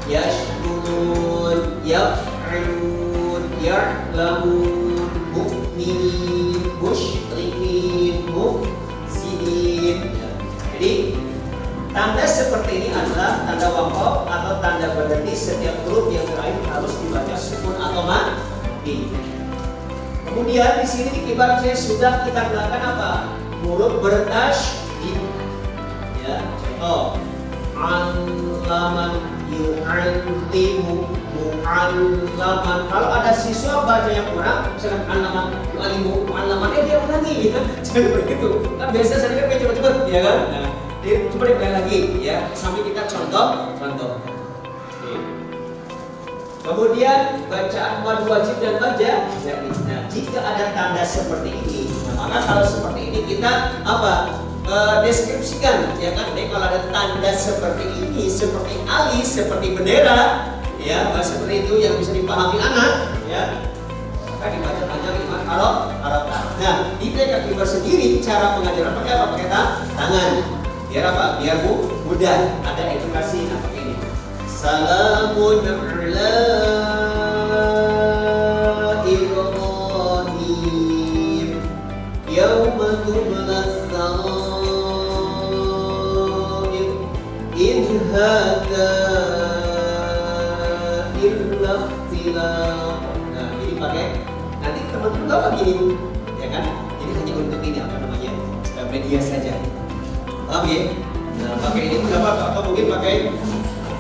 Yashkurun, yaf'ilun, ya'lamun, mu'minin, musyrikin, mufsidin. Ya. Jadi tanda seperti ini adalah tanda wakaf atau tanda berhenti. Setiap huruf yang terakhir harus dibaca sukun atau mati. Kemudian di sini di kibar C sudah kita gunakan apa? Huruf bertasydid. Ya, contoh alaman, yu'allimu, mu'allaman. Kalau ada siswa baca yang kurang, misalkan alaman, yu'allimu, mu'allamannya dia ulangi, gitu. Jangan begitu. Kan biasa saya kan kayak cepet-cepet, ya kan? Nah, coba diulang lagi, ya. Sampai kita contoh. Kemudian bacaan mad wajib dan baca. Nah, jika ada tanda seperti ini, nah, maka kalau seperti ini kita apa? Deskripsikan, ya kan? Jadi kalau ada tanda seperti ini, seperti alis, seperti bendera, ya, seperti itu yang bisa dipahami anak, ya, maka dibaca panjang lima harokat. Nah, di TK kibar sendiri cara pengajaran pakai apa? Pakai tangan. Biar apa? Biar mudah. Ada edukasi. Nah, pakai ini. Salamun ala Ibrahim yauma tublas sarair in hadza illa ikhtilaf. Nah, ini pakai nanti teman-teman tahu begini, ya kan? Ini hanya untuk ini apa namanya? Media saja. Paham ya? Nah, pakai ini pun apa? Atau mungkin pakai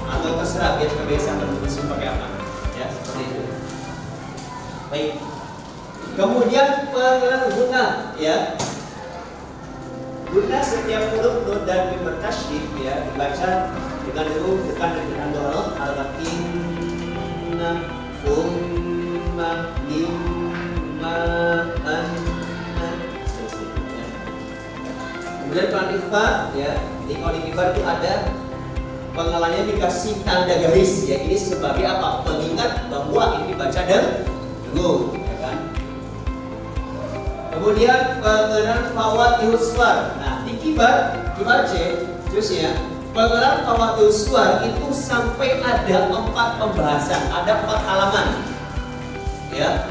atau terserah biar kebiasaan teman-teman pakai apa, ya, seperti itu. Baik. Kemudian pengenalan guna, ya. Guna setiap huruf nun dan mim bertasydid, ya, dibaca dengan huruf depan dan dengan dorong al-inna umma mimma anna. Kemudian pengikhfa, ya, di kalau di kibar itu ada pengenalannya dikasih tanda garis, ya. Ini sebagai apa? Pengingat bahwa ini dibaca dulu, ya kan? Kemudian pengenalan fawatihus suwar. Nah, di kibar C, terus ya, pengenalan fawatihus suwar itu sampai ada 4 pembahasan, ada 4 halaman, ya.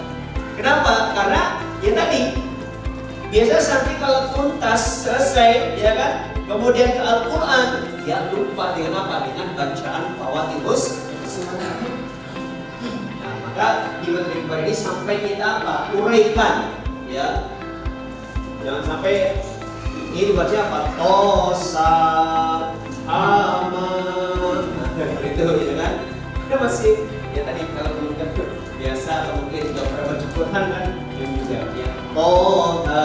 Kenapa? Karena ya tadi Biasa sampai kalau tuntas selesai, ya kan? Kemudian ke Al-Quran, dia lupa dengan apa? Dengan bacaan Fawatihus Sunnah. Nah, maka di materi ini sampai kita apa? Uraikan, ya. Jangan sampai ini dibaca apa? Tosa, aman, itu, ya kan? Kita masih, ya tadi kalau mungkin biasa atau mungkin juga pernah baca Quran kan, yang juga, ya. Toha,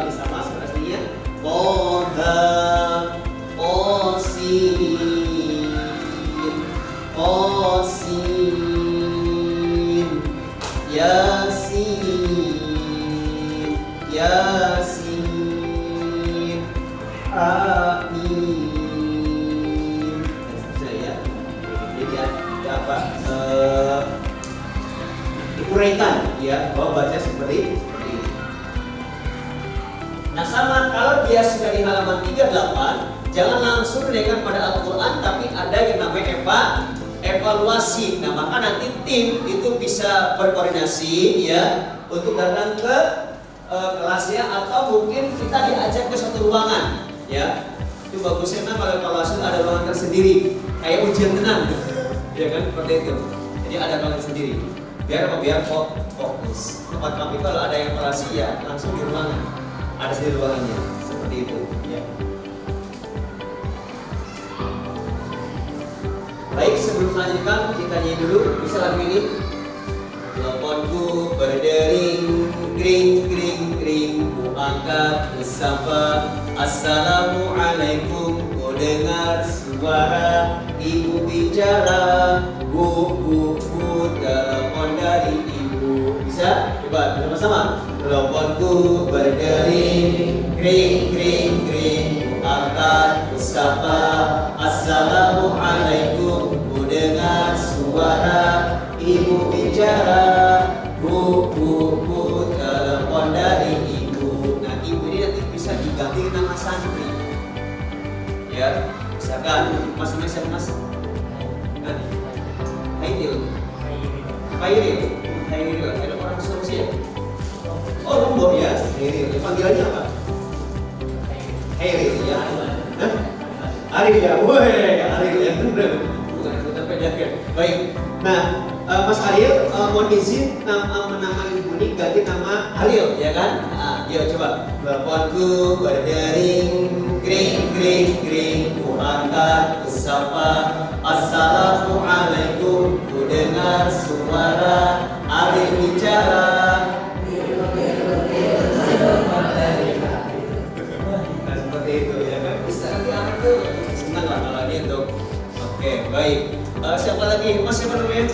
ini sama sebenarnya. Toha, Osin, Osin, Yasin, Yasin, Amin. Ya. Jadi ada apa? Diuraikan, ya, bahwa baca seperti ini. Nah sama kalau dia sudah di halaman 38, jangan langsung dinaikkan pada Al-Quran, tapi ada yang namanya evaluasi. Nah maka nanti tim itu bisa berkoordinasi, ya, untuk datang ke kelasnya, atau mungkin kita diajak ke suatu ruangan, ya. Itu bagusnya kan kalau evaluasi ada ruangan tersendiri, kayak ujian tenang, ya kan, seperti itu. Jadi ada ruangan sendiri. Biar apa? Biar fokus. Tempat kami kalau ada evaluasi, ya langsung di ruangan. Ada di ruangannya, seperti itu, ya. Baik, sebelum melanjutkan kita nyanyi dulu, bisa lagu ini. Teleponku berdering, kring kring kring, ku angkat ku sapa, assalamualaikum, ku dengar suara ibu bicara, bu telepon dari ibu. Bisa? Coba bersama-sama. Teleponku berdering, kring kring kring, ku angkat ku sapa, assalamualaikum, ku dengar suara ibu bicara, bu telepon dari ibu. Nah ibu ini nanti bisa diganti nama santri, ya. Misalkan mas namanya siapa mas? Hairil, ada orang Sulawesi ya? Oh Lombok ya, Hairil. Panggilannya apa? Hairil ya. Arif ya, woi, Arif ya, bener. Bukan kita pedagang. Baik. Nah, Mas Ariel, mohon izin nama ibu ini ganti nama Ariel, ya kan? Nah, yuk coba. Teleponku berdering, kring kring kring, ku angkat ku sapa, assalamualaikum, ku dengar suara Ariel bicara. Nah, seperti itu ya kan? Bisa nanti anak tuh senang lah kalau dia tuh. Oke, baik. Siapa lagi? Mas siapa namanya?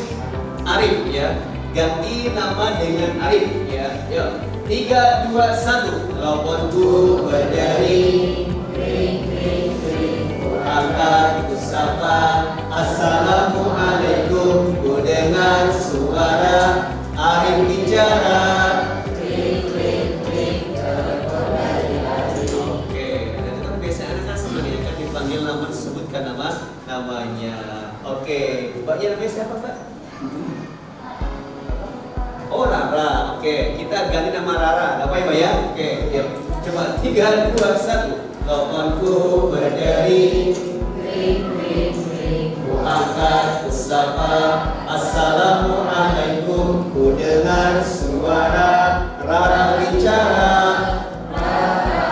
Arif ya. Ganti nama dengan Arif ya. Yuk. 3, 2, 1. Teleponku berdering, kring kring kring, ku angkat ku sapa, assalamualaikum, ku dengar suara Arif bicara. Kring kring kring, telepon dari Arif. Oke, dan itu kan biasanya anak kan sebenarnya kan dipanggil nama, disebutkan namanya. Oke, mbaknya namanya siapa mbak? Oh Rara, oke, kita ganti nama Rara, gak apa-apa ya? Oke, yuk. Coba 3, 2, 1. Teleponku berdering, kring kring kring, ku angkat ku sapa, assalamualaikum, ku dengar suara Rara bicara. Rara,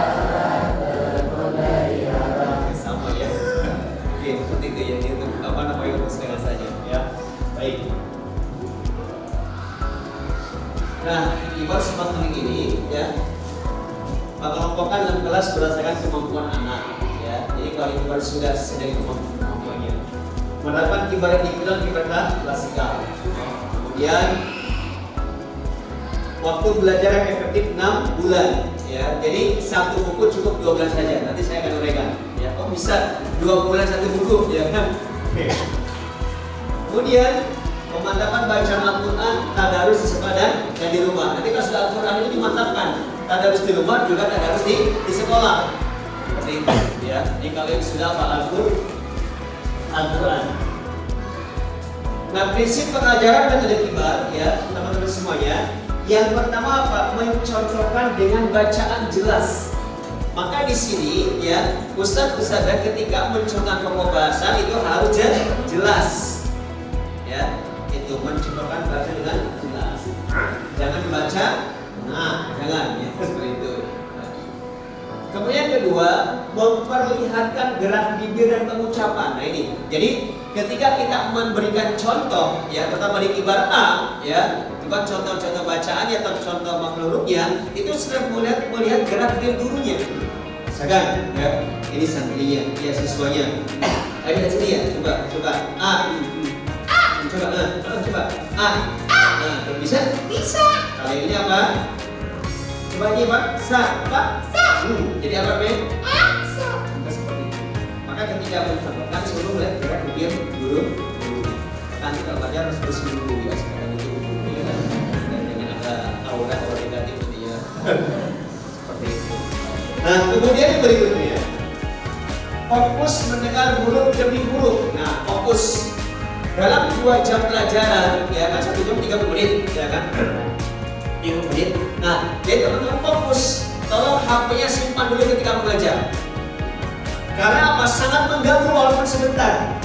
telepon dari Rara. Sama ya. Oke, seperti itu ya, itu apa namanya, urus dengan saja ya. Baik. Nah, ibarat seperti ini ya, mengelompokkan dalam kelas berdasarkan kemampuan anak ya. Jadi kalau ibarat sudah sedang kemampuannya, menerapkan ibarat dibilang ibarat klasikal. Kemudian waktu belajar yang efektif 6 bulan ya. Jadi satu buku cukup 2 bulan saja. Nanti saya akan uraikan ya. Kok bisa 2 bulan satu buku ya kan? Oke. Kemudian pemantapan bacaan Al-Quran, tadarus di sekolah dan di rumah. Nanti kalau sudah Al-Quran itu dimantapkan, tadarus di rumah juga tadarus di sekolah. Seperti itu ya. Jadi kalau yang sudah hafal Al-Quran. Nah prinsip pengajaran metode kibar ya teman-teman semuanya. Yang pertama apa? Mencontohkan dengan bacaan jelas. Maka di sini ya, ustadz-ustadzah ketika mencontohkan pembahasan itu harus jelas. Ya, itu mencontohkan bahasa dengan jelas. Jangan baca, jangan ya seperti itu. Kemudian kedua, memperlihatkan gerak bibir dan pengucapan. Nah ini, jadi ketika kita memberikan contoh, ya pertama di kibar A, ya, bukan contoh-contoh bacaannya atau contoh makhluknya, itu sudah melihat gerak bibir gurunya. Misalkan, ya, ini santrinya, ya siswanya. Ayo lihat sini ya, coba A, coba A. Nah, bisa? Bisa. Kalau ini apa? Coba ini Pak, Pak. Jadi apa namanya? Seperti itu. Maka ketika mencontohkan sebelum melihat gerak bibir guru, kan kita belajar harus bersih dulu ya sekarang itu ya kan. Dengan ada aura negatif gitu ya. Seperti itu. Nah kemudian yang berikutnya, fokus mendengar huruf demi huruf. Nah fokus dalam 2 jam pelajaran ya kan 1 jam 30 menit ya kan. 30 menit. Nah jadi teman-teman fokus. Tolong HP-nya simpan dulu ketika mengajar. Karena apa? Sangat mengganggu walaupun sebentar.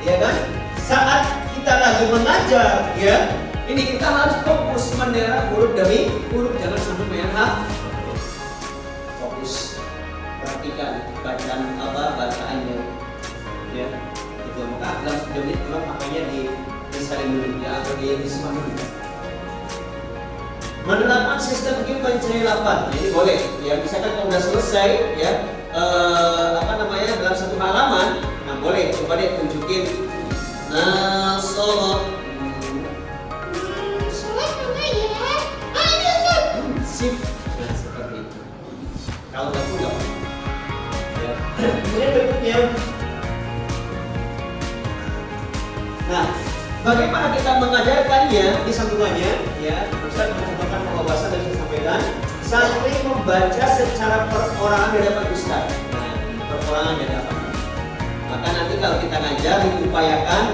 Ya kan? Saat kita lagi mengajar, ya, ini kita harus fokus mendengar huruf demi huruf, jangan sampai merah. Fokus. Perhatikan bacaannya. Ya. Itu maka dalam 1 menit tolong HP-nya disalin dulu ya atau disimpan dulu. Menerapkan sistem game pencari lapan, ini boleh. Ya, misalkan kalau sudah selesai, ya, dalam 1 halaman, nah boleh. Coba deh tunjukin. Nah, Solo. Mana ya? Sip. Nah, seperti itu. Kalau nggak pun nggak apa. Ya. Kemudian berikutnya. Nah, bagaimana kita mengajarkannya di sambungannya? Ya, Ustaz mencontohkan pembahasan dan sampaikan. Santri membaca secara perorangan di hadapan Ustaz. Nah, perorangan di hadapan. Maka nanti kalau kita ngajar diupayakan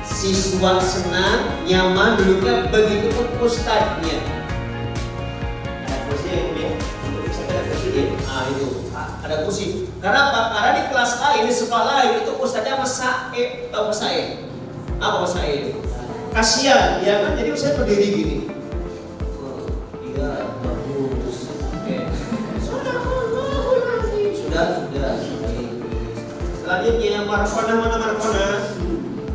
siswa senang, nyaman duduknya, begitu pun Ustaznya. Ada kursi ya, untuk bisa ada kursi ya. Nah itu, ada kursi. Karena apa? Karena di kelas A ini sekolah lain itu Ustaznya Masae, tahu Masae? Apa Masae itu? Kasihan, ya kan? Jadi saya berdiri gini. Iya, bagus. Oke. Sudah. Selanjutnya Markona, mana Markona?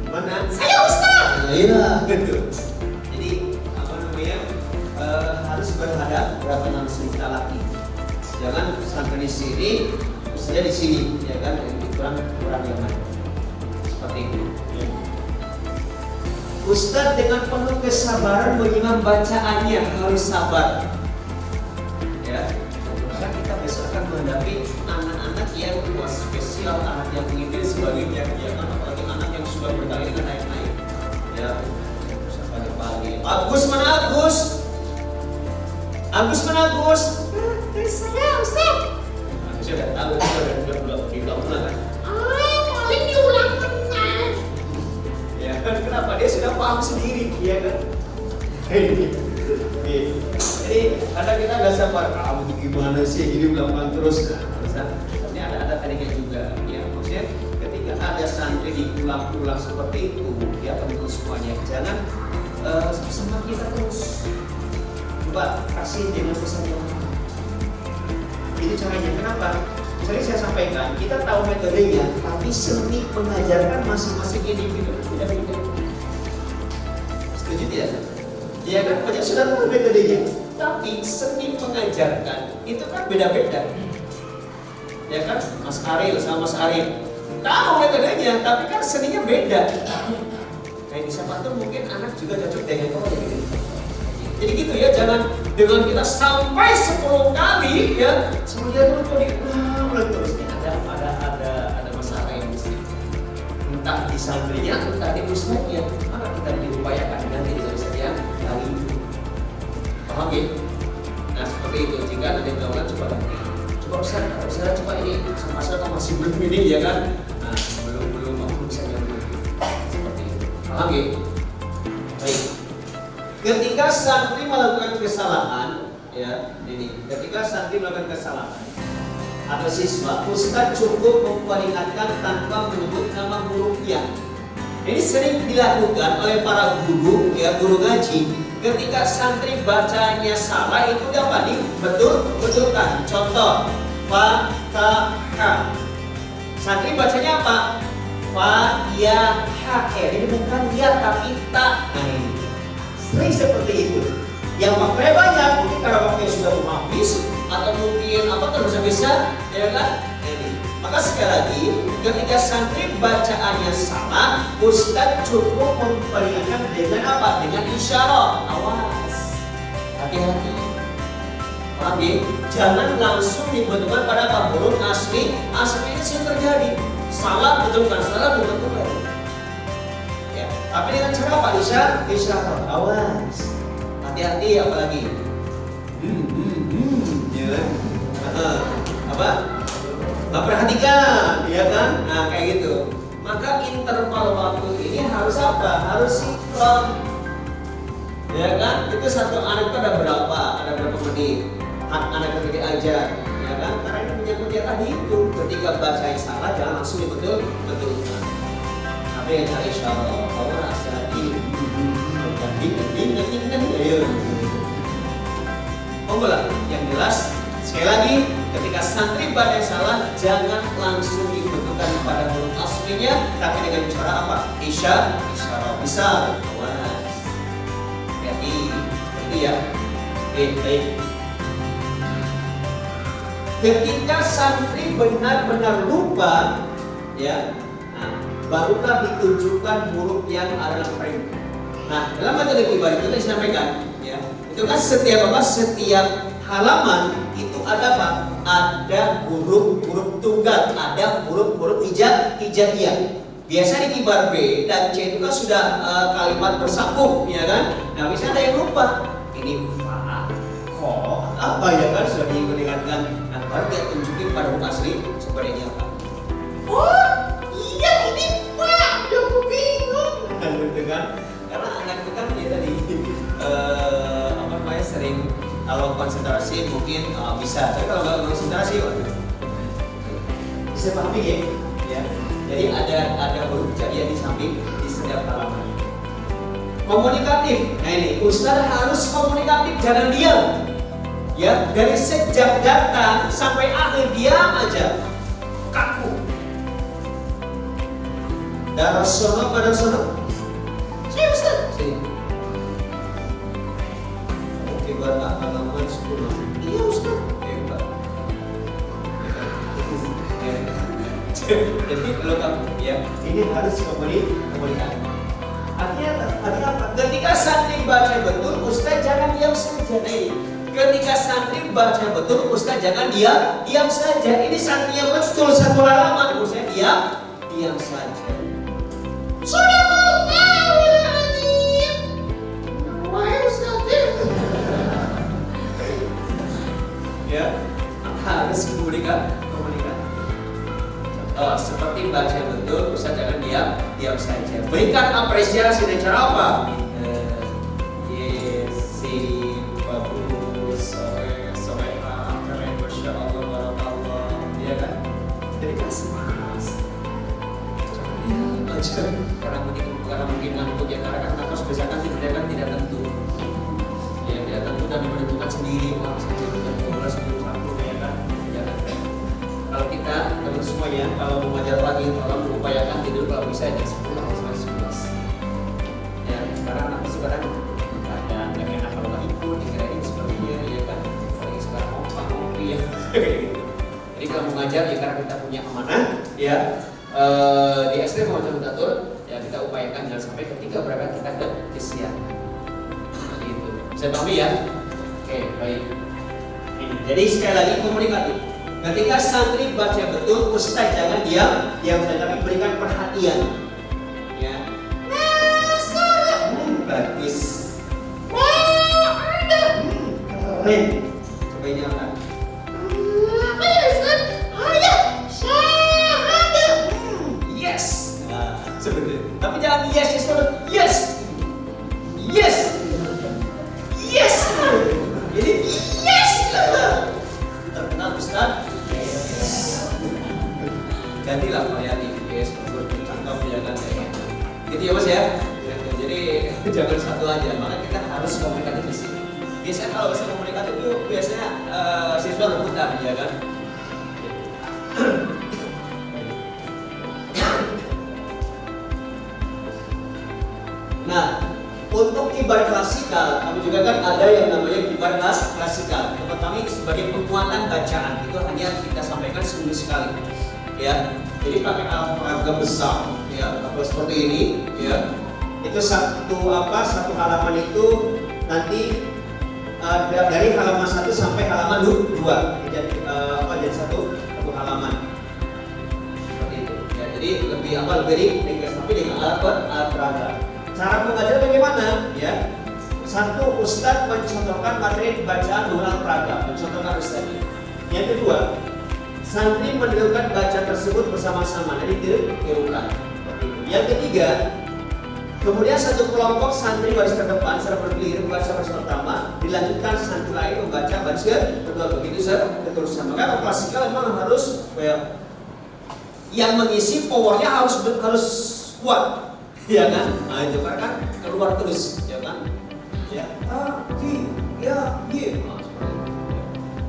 Mana? Saya Ustaz. Nah, iya. Jadi harus berhadap langsung kita latih. Jangan sampai di sini, Ustaznya di sini, ya kan? Ini kurang nyaman. Seperti itu. Ya. Ustadz dengan penuh kesabaran menyimak bacaannya, harus sabar. Ya, maka kita besok akan menghadapi anak-anak yang luas spesial, anak yang tinggi sebagainya, ya kan, apalagi anak yang sudah berkali dengan naik-naik. Ya, pagi-pagi. Agus mana Agus? Agus mana Agus? Saya Ustaz. Agus sudah tahu, sudah diulang kan? Paling diulang benar. Ya kan, kenapa? Dia sudah paham sendiri, ya kan? Jadi kadang kita nggak sabar, kamu gimana sih, jadi ulang terus. Nah, ini ada tadinya juga, ya maksudnya ketika ada santri diulang-ulang seperti itu, ya teman-teman semuanya, jangan sama kita terus. Coba kasih dengan pesan yang itu caranya. Kenapa? Misalnya saya sampaikan, kita tahu metodenya, tapi seni mengajarkan masing-masing individu beda-beda. Setuju tidak? Ya kan, banyak sudah tahu metodenya, tapi seni mengajarkan itu kan beda-beda. Ya kan, Mas Ariel sama Mas Ariel tahu metodenya, tapi kan seninya beda. Kayak di siapa tuh mungkin anak juga cocok dengan kamu jadi gitu ya, jangan dengan kita sampai 10 kali ya, semuanya itu diulang terus. Ini ada masalah yang mesti entah di santrinya, entah di ustadznya. Maka kita diupayakan nanti bisa kali itu. Paham ya? Nah seperti itu. Jika ada yang jauhan coba nanti. Coba Ustaz coba ini sama atau masih belum ini ya kan? Nah belum aku bisa jawab. Seperti itu. Paham ya? Baik. Ketika santri melakukan kesalahan, ya, ini ketika santri melakukan kesalahan atau siswa, Ustadz cukup memperingatkan tanpa menyebut nama gurunya. Ini sering dilakukan oleh para guru, ya, guru ngaji. Ketika santri bacanya salah itu dapat betulkan. Contoh, Fatihah. Santri bacanya apa? Fa-ya-ha. Ini bukan ya tapi ta. Nah, ini sering seperti itu. Yang maknanya banyak, mungkin karena waktunya sudah mau habis atau mungkin apa tergesa-gesa, ya kan? Ini. Maka sekali lagi, ketika santri bacaannya salah, Ustadz cukup memperingatkan dengan apa? Dengan isyarat. Awas, hati-hati. Paham ya? Jangan langsung dibentukkan pada apa? Huruf asli. Asli ini sering terjadi. Salah betulkan, salah betulkan. Ya, tapi dengan cara apa? Isyarat. Awas, hati-hati, apalagi ya. Apa? Perhatikan, ya kan? Nah, kayak gitu. Maka interval waktu ini harus apa? Harus sinkron. Ya kan? Itu satu anak itu ada berapa? Ada berapa menit? Hak anak itu diajar, ya kan? Karena ini menyangkut ya tadi itu. Ketika baca yang salah, jangan langsung betulkan. Tapi yang cari isyarat, kamu rasa ayo. Mulai. Yang jelas, sekali lagi, ketika santri baca yang salah, jangan langsung dibentukkan pada huruf aslinya, tapi dengan cara apa? Isyarat besar. Awas, jadi seperti ya. Baik. Ketika santri benar-benar lupa, ya, nah, barulah ditunjukkan huruf yang adalah frame. Nah, dalam metode kibar itu saya sampaikan, ya, itu kan setiap halaman itu ada apa? Ada huruf tunggal, ada huruf hijaiyah. Biasa di kibar B dan C itu kan sudah kalimat bersambung, ya kan? Nah, misalnya ada yang lupa, ini fa, ko, apa ya kan? Sudah diingatkan. Nah, baru dia tunjukin pada huruf asli seperti ini apa? Oh, iya ini fa, aku bingung. Gitu kan? Karena anak itu kan dia tadi sering kalau konsentrasi mungkin bisa, tapi kalau nggak konsentrasi, bisa pahami ya. Jadi ada huruf hijaiyah di samping di setiap halaman. Komunikatif. Nah ini Ustadz harus komunikatif, jangan diam. Ya, dari sejak datang sampai akhir diam aja, kaku. Darasono pada sono. Sini Ustadz, sini. Oke, bapak halaman 10. Iya Ustadz. Hebat. Jadi kalau kamu ya, ini harus komunikasi. Artinya apa? Ketika santri baca betul, Ustadz jangan diam saja. Ketika santri baca betul, Ustadz jangan diam saja. Ini santrinya betul satu halaman, Ustadz diam saja. Sudah mau tahu lagi. Wahai Ustadz. Ya, harus komunikasi. Seperti baca betul, Ustadz jangan diam saja. Berikan apresiasi dengan cara apa? Yes, bagus, soleha, keren, masya Allah, barakallah, ya kan? Jadi kasih mas. Aja, karena mungkin ngantuk ya, karena kan harus besakan tidak tentu. Ya, tidak tentu dan menentukan sendiri, harus saja dan 12 ya kan? Kalau kita terus semuanya, kalau mau mengajar lagi, tolong mengupayakan tidur kalau bisa jam 10 sampai 11. Ya, sekarang anak sekarang ada yang enak kalau nggak ikut, dikira ini sebagainya, ya kan? Apalagi sekarang ngopi ya, Jadi kalau mengajar ya karena kita punya amanah, ya di SD mau catur, ya kita upayakan jangan sampai ketika berangkat kita ke siang. Gitu. Bisa pahami ya? Oke, baik. Jadi sekali lagi komunikatif. Ketika santri baca betul, Ustadz jangan diam saja, tapi berikan perhatian. Ya. Bagus. Keren. Coba ini apa? Yes. Nah, seperti. Tapi jangan yes. gantilah variatif, guys, bercangkap ya kan kayak gitu ya mas ya. Jadi jangan satu aja, makanya kita harus komunikatif di sini. Biasanya kalau bisa komunikatif itu biasanya siswa rebutan ya kan. Nah, untuk kibar klasikal, kami juga kan ada yang namanya kibar klasikal. Tempat kami sebagai penguatan bacaan itu hanya kita sampaikan seminggu sekali, ya. Jadi pakai alfabet besar, ya, seperti ini, ya. Itu satu halaman itu nanti dari halaman 1 sampai halaman 2, jadi satu halaman. Seperti itu. Ya, jadi lebih ringkas tapi dengan alat peraga. Cara mengajar bagaimana? Ya, satu, ustadz mencontohkan materi bacaan dengan peraga, mencontohkan ustadz. Yang kedua, santri menirukan bacaan tersebut bersama-sama, jadi ditirukan. Yang ketiga, kemudian satu kelompok santri baris terdepan secara bergiliran membaca baris pertama, dilanjutkan santri lain membaca baris kedua, begitu seterusnya. Maka klasikal memang harus yang mengisi powernya harus kuat. Ya kan? Nah itu kan keluar terus, ya kan? Ya,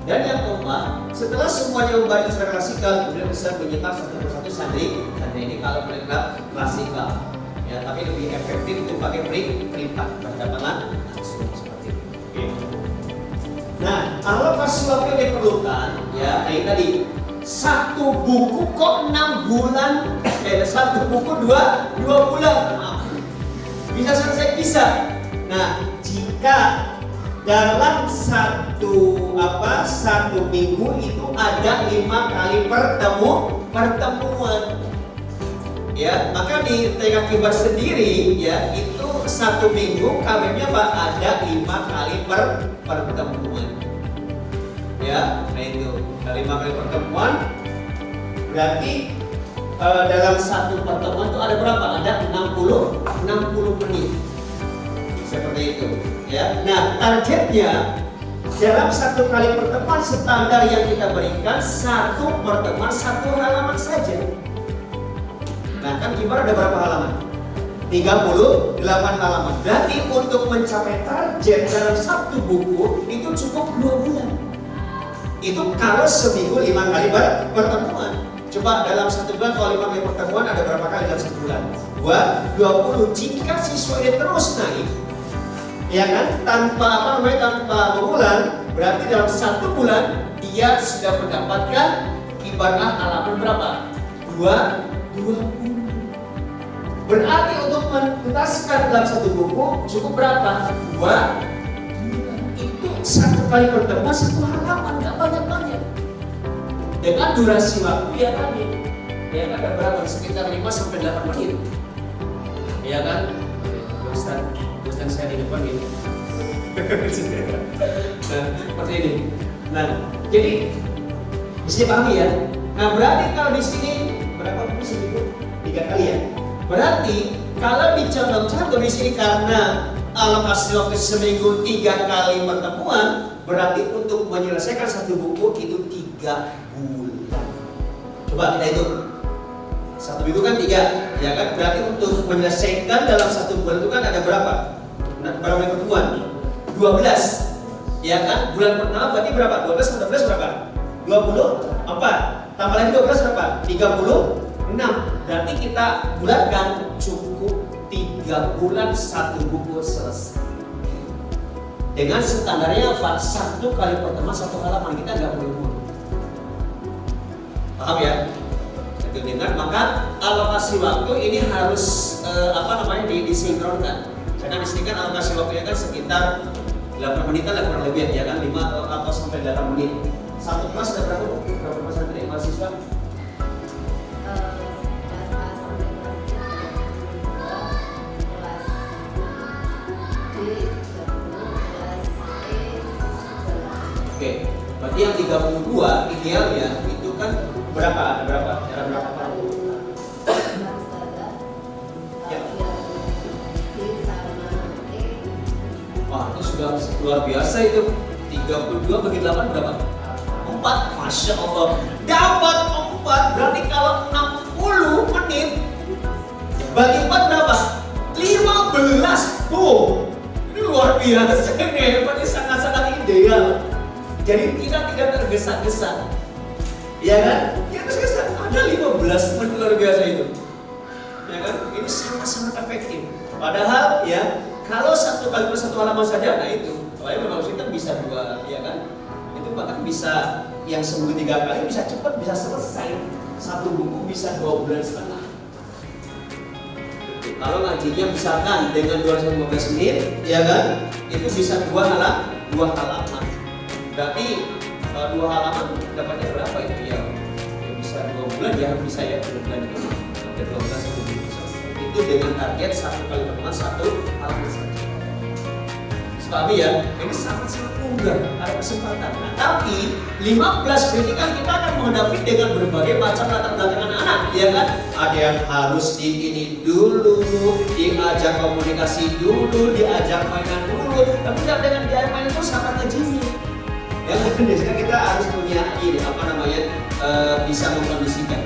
dan yang keempat, setelah semuanya membaca secara klasikal, kemudian bisa menyebar satu persatu santri ini kalau mereka klasikal, ya, tapi lebih efektif untuk pakai perintah berdatangan langsung seperti itu. Nah, alokasi waktu yang diperlukan, ya, kayak tadi. Satu buku kok 6 bulan, satu buku 2 bulan, bisa selesai bisa. Nah, jika dalam satu minggu itu ada 5 kali pertemuan, ya, maka di TK Kibar sendiri, ya, itu satu minggu KBM-nya ada 5 kali pertemuan. Ya, nah itu 5 kali pertemuan berarti dalam satu pertemuan itu ada berapa? Ada 60 menit seperti itu, ya. Nah, targetnya dalam satu kali pertemuan standar yang kita berikan satu pertemuan 1 halaman saja. Nah, kan Kibar ada berapa halaman? 38 halaman. Berarti untuk mencapai target dalam satu buku itu cukup 2 bulan. Itu kalau seminggu 5 kali pertemuan. Coba dalam 1 bulan kalau 5 kali pertemuan ada berapa kali dalam 1 bulan? 20. Jika siswa ini terus naik, ya kan, tanpa bulan, berarti dalam 1 bulan dia sudah mendapatkan ibarat halaman berapa? 20. Berarti untuk menuntaskan dalam satu buku cukup berapa? 2. Satu kali pertemuan 1 halaman, nggak banyak-banyak. Dengan durasi waktu ya tadi, ya kan ada berapa? Sekitar 5 sampai 8 menit. Ya kan? Ustaz, bukan saya di depan ini. Nah, seperti ini. Nah, jadi bisa dipahami ya. Nah, berarti kalau di sini berapa buku seminggu? 3 kali ya. Berarti kalau dicontoh-contoh di sini karena alokasi waktu seminggu 3 kali pertemuan, berarti untuk menyelesaikan satu buku itu 3 bulan. Coba kita hitung. Satu minggu kan 3, ya kan? Berarti untuk menyelesaikan dalam satu bulan itu kan ada berapa? Berapa pertemuan? 12. Ya kan? Bulan pertama berarti berapa? 12 tambah 12 berapa? 24. Tambah lagi 12 berapa? 36. Berarti kita bulatkan cukup 3 bulan satu buku selesai. Dengan standarnya apa? 1 kali pertemuan 1 halaman, kita nggak boleh. Paham ya? Itu dengan maka alokasi waktu ini harus disinkronkan. Karena di sini kan alokasi waktunya kan sekitar 8 menitan lah kurang lebih ya kan, 5 atau sampai 8 menit. Satu kelas ada berapa santri mahasiswa? Oke, berarti yang 32 idealnya itu kan berapa? Ada berapa? Cara berapa Pak? Ya. Wah, itu sudah luar biasa itu. 32 bagi 8 berapa? 4. Masya Allah. Dapat 4. Berarti kalau 6 biasa nih, hebatnya sangat-sangat ideal. Jadi kita tidak tergesa-gesa, ya kan? Kita tergesa, ada 15 menit luar biasa itu, ya kan? Ini sangat-sangat efektif. Padahal ya, kalau satu kali satu halaman saja, nah itu, kalau memang kita bisa 2, ya kan? Itu bahkan bisa yang seminggu 3 kali bisa cepat, bisa selesai. Satu buku bisa 2 bulan setengah. Kalau ngajinya misalkan dengan 215 menit, ya kan? Itu bisa 2 halaman. Berarti 2 halaman dapatnya berapa itu ya? Ya bisa 2 bulan ya, bisa ya 2 bulan itu. Sampai 12 bulan itu dengan target 1 kali pertemuan 1 halaman saja. Pahami ya? Ini sangat-sangat mudah, ada kesempatan. Nah, tapi 15 menit kan kita akan menghadapi dengan berbagai macam latar belakang anak-anak, ya kan? Ada yang harus ini dulu, diajak komunikasi dulu, diajak mainan dulu. Tapi tidak dengan diajak mainan itu sama ngajinya. Ya kan? Biasanya kita harus punya ini apa namanya bisa mengkondisikan.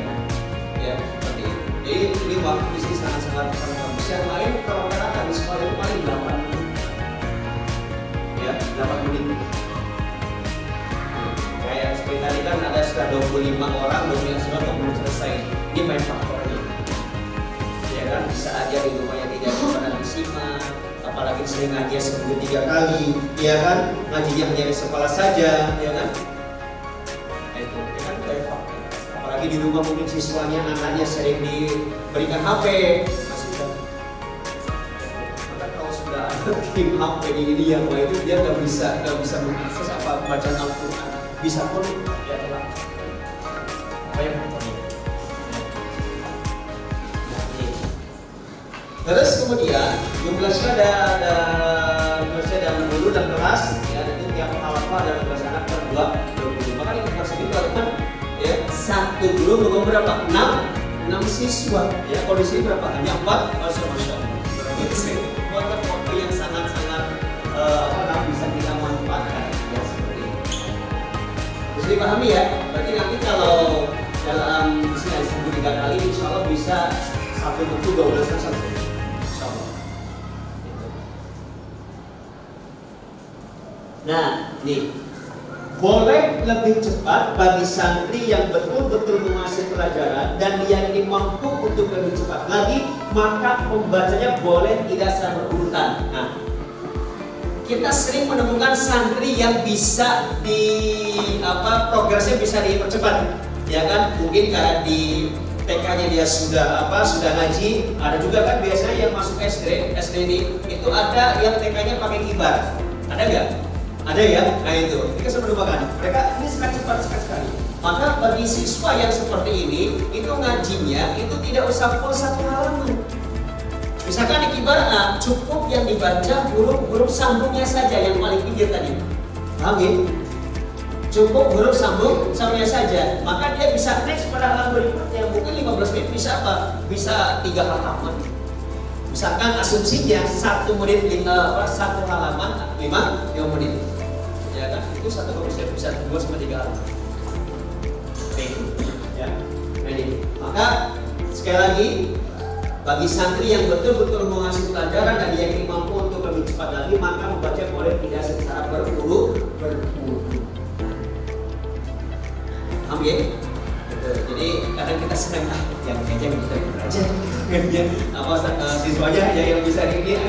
Ya, seperti itu. Jadi ini waktu di sini sangat-sangat bagus. Yang lain kalau katakan di sekolah itu paling 8 menit. Ya, 8 menit. Kayak seperti tadi kan ada sudah 25 orang, 25 orang belum selesai. Ini main faktornya. Ya kan, bisa aja di rumahnya tidak pernah disimak. Apalagi sering ngaji seminggu 3 kali, ya kan? Ngajinya hanya di sekolah saja, ya kan? Itu kan kayak faktor. Apalagi di rumah mungkin siswanya, anaknya sering diberikan HP, masih kan? Maka kalau sudah ada tim HP ini yang itu dia nggak bisa mengakses apa bacaan Al-Quran, bisa pun ya telah. Apa yang faktornya? Terus kemudian jumlahnya ada guru dan kelas, ya itu tiap halaman ada 12 anak per 20. Maka di kelas ini teman ya satu guru mengurus berapa? 6 siswa. Ya kondisi berapa? Hanya 4. Masya Allah. Waktu yang sangat-sangat bisa kita manfaatkan ya seperti ini. Bisa dipahami ya. Berarti nanti kalau dalam sini ada 3 kali, insya Allah bisa satu buku 12 selesai. Nah, nih boleh lebih cepat bagi santri yang betul-betul menguasai pelajaran dan diyakini mampu untuk lebih cepat lagi, maka membacanya boleh tidak secara berurutan. Nah, kita sering menemukan santri yang bisa progresnya bisa dipercepat, ya kan? Mungkin karena di TK-nya dia sudah ngaji, ada juga kan biasanya yang masuk SD ini itu ada yang TK-nya pakai kibar, ada nggak? Ada ya, nah itu kita merupakan mereka ini sangat cepat sekali. Maka bagi siswa yang seperti ini, itu ngajinya itu tidak usah full 1 halaman. Misalkan di kibar A, cukup yang dibaca huruf-huruf sambungnya saja yang paling pinggir tadi. Paham ya? Cukup huruf sambungnya saja. Maka dia bisa next pada halaman berikutnya, mungkin 15 menit bisa apa? Bisa 3 halaman. Misalkan asumsinya 1 menit 1 halaman 5 menit. Ya kan? Itu 1 menit bisa 2-3 halaman. Oke, ya. Ready. Maka sekali lagi bagi santri yang betul-betul menguasai pelajaran dan diyakini mampu untuk lebih cepat lagi, maka membaca boleh tidak secara berurut. Paham ya? Jadi kadang kita senang yang kita aja siswanya aja yang bisa ini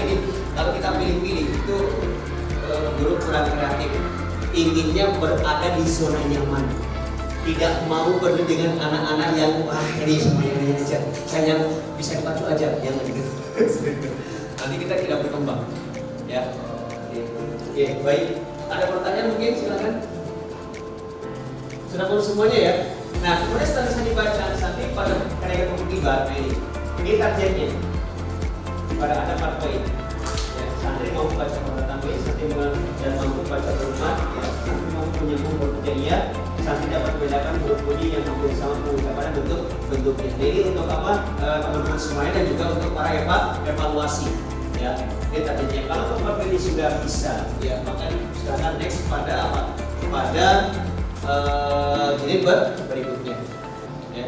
kalau kita pilih-pilih itu guru kurang kreatif, inginnya berada di zona nyaman, tidak mau bertemu dengan anak-anak yang wah ini semuanya aja saya bisa dipacu aja yang gitu. Nanti kita tidak berkembang ya. Oke, baik, ada pertanyaan mungkin silakan. Sudah pun semuanya ya. Nah, kemudian setelah saya dibaca nanti pada karya pemutihan ini targetnya pada ada 4 poin. Ya, santri mau baca pengetahuan, santri dan mampu baca berumah, ya, santri mampu menyambung berpujanya, santri dapat membedakan huruf bunyi yang hampir sama pengucapan bentuknya. Jadi untuk apa teman-teman semuanya dan juga untuk para evaluasi. Ya, ini targetnya. Kalau tempat ini sudah bisa, ya maka silakan next pada apa? Pada jilid berikutnya. Ya.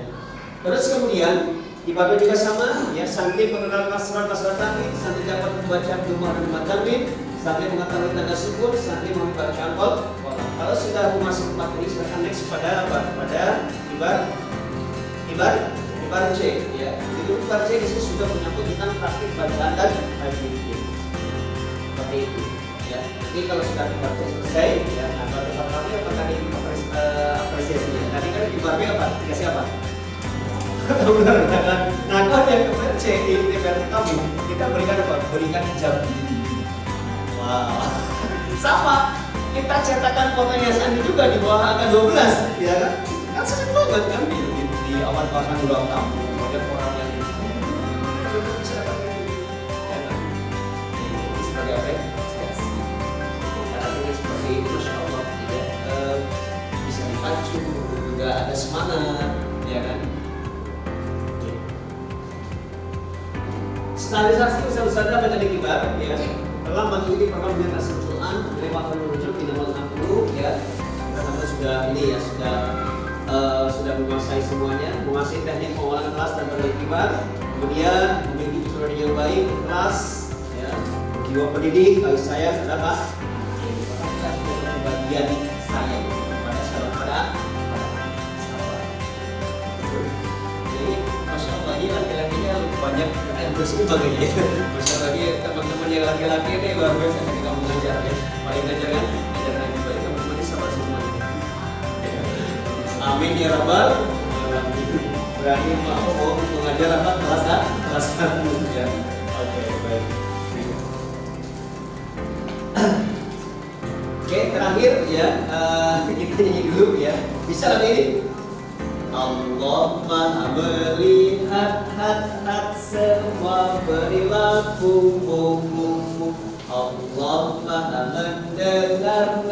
Terus kemudian ibadah juga sama, ya santri mengenal kasrat tanwin, santri dapat membaca jumlah dan tanwin, Santri mengetahui tanda sukun, santri membaca kolam. Kalau sudah masuk materi, silakan next pada apa? Pada ibar C. Ya, itu ibar C itu sudah menyangkut tentang praktik bacaan dan tajwid. Seperti itu. Ya, jadi kalau sudah ibar C selesai, ya, nah kalau tempat kami apa tadi apresiasinya? Tadi kan ibar B apa? Dikasih apa? Benar kan? Nah, kalau yang kemarin C di TPR kami, kita berikan apa? Berikan jam. Wow, sama. Kita cetakan fotonya Sandi juga di bawah angka 12, ya kan? Kan sering banget kan di awal bahkan ulang tahun banyak orang yang sebagai apa? Karena ini seperti itu, Masya Allah, tidak bisa dipacu, juga ada semangat, ya kan? Standarisasi usaha-usaha apa tadi kibar, ya? Telah mengikuti program Bina Quran lewat menuju di nomor 60, ya. Kita sudah ini ya sudah menguasai semuanya, menguasai teknik pengolahan kelas dan beriktibar, kemudian memiliki tujuan yang baik di kelas, ya. Jiwa pendidik, baik saya sudah Pak. Bagian saya pada jadi Masya Allah ini laki-lakinya banyak yang bersih bagainya. Masya Allah ini teman-teman yang laki-laki ini luar biasa ketika mengajar ya. Paling ngajar kan, ajar lagi baik teman-teman ini sabar semuanya. Amin ya Rabbal alamin. Berani mau mengajar apa kelas 1 ya. Oke, baik. Oke, terakhir ya kita nyanyi dulu ya. Bisa lagi ini? Allah Maha melihat hat semua perilakumu. Allah Maha mendengar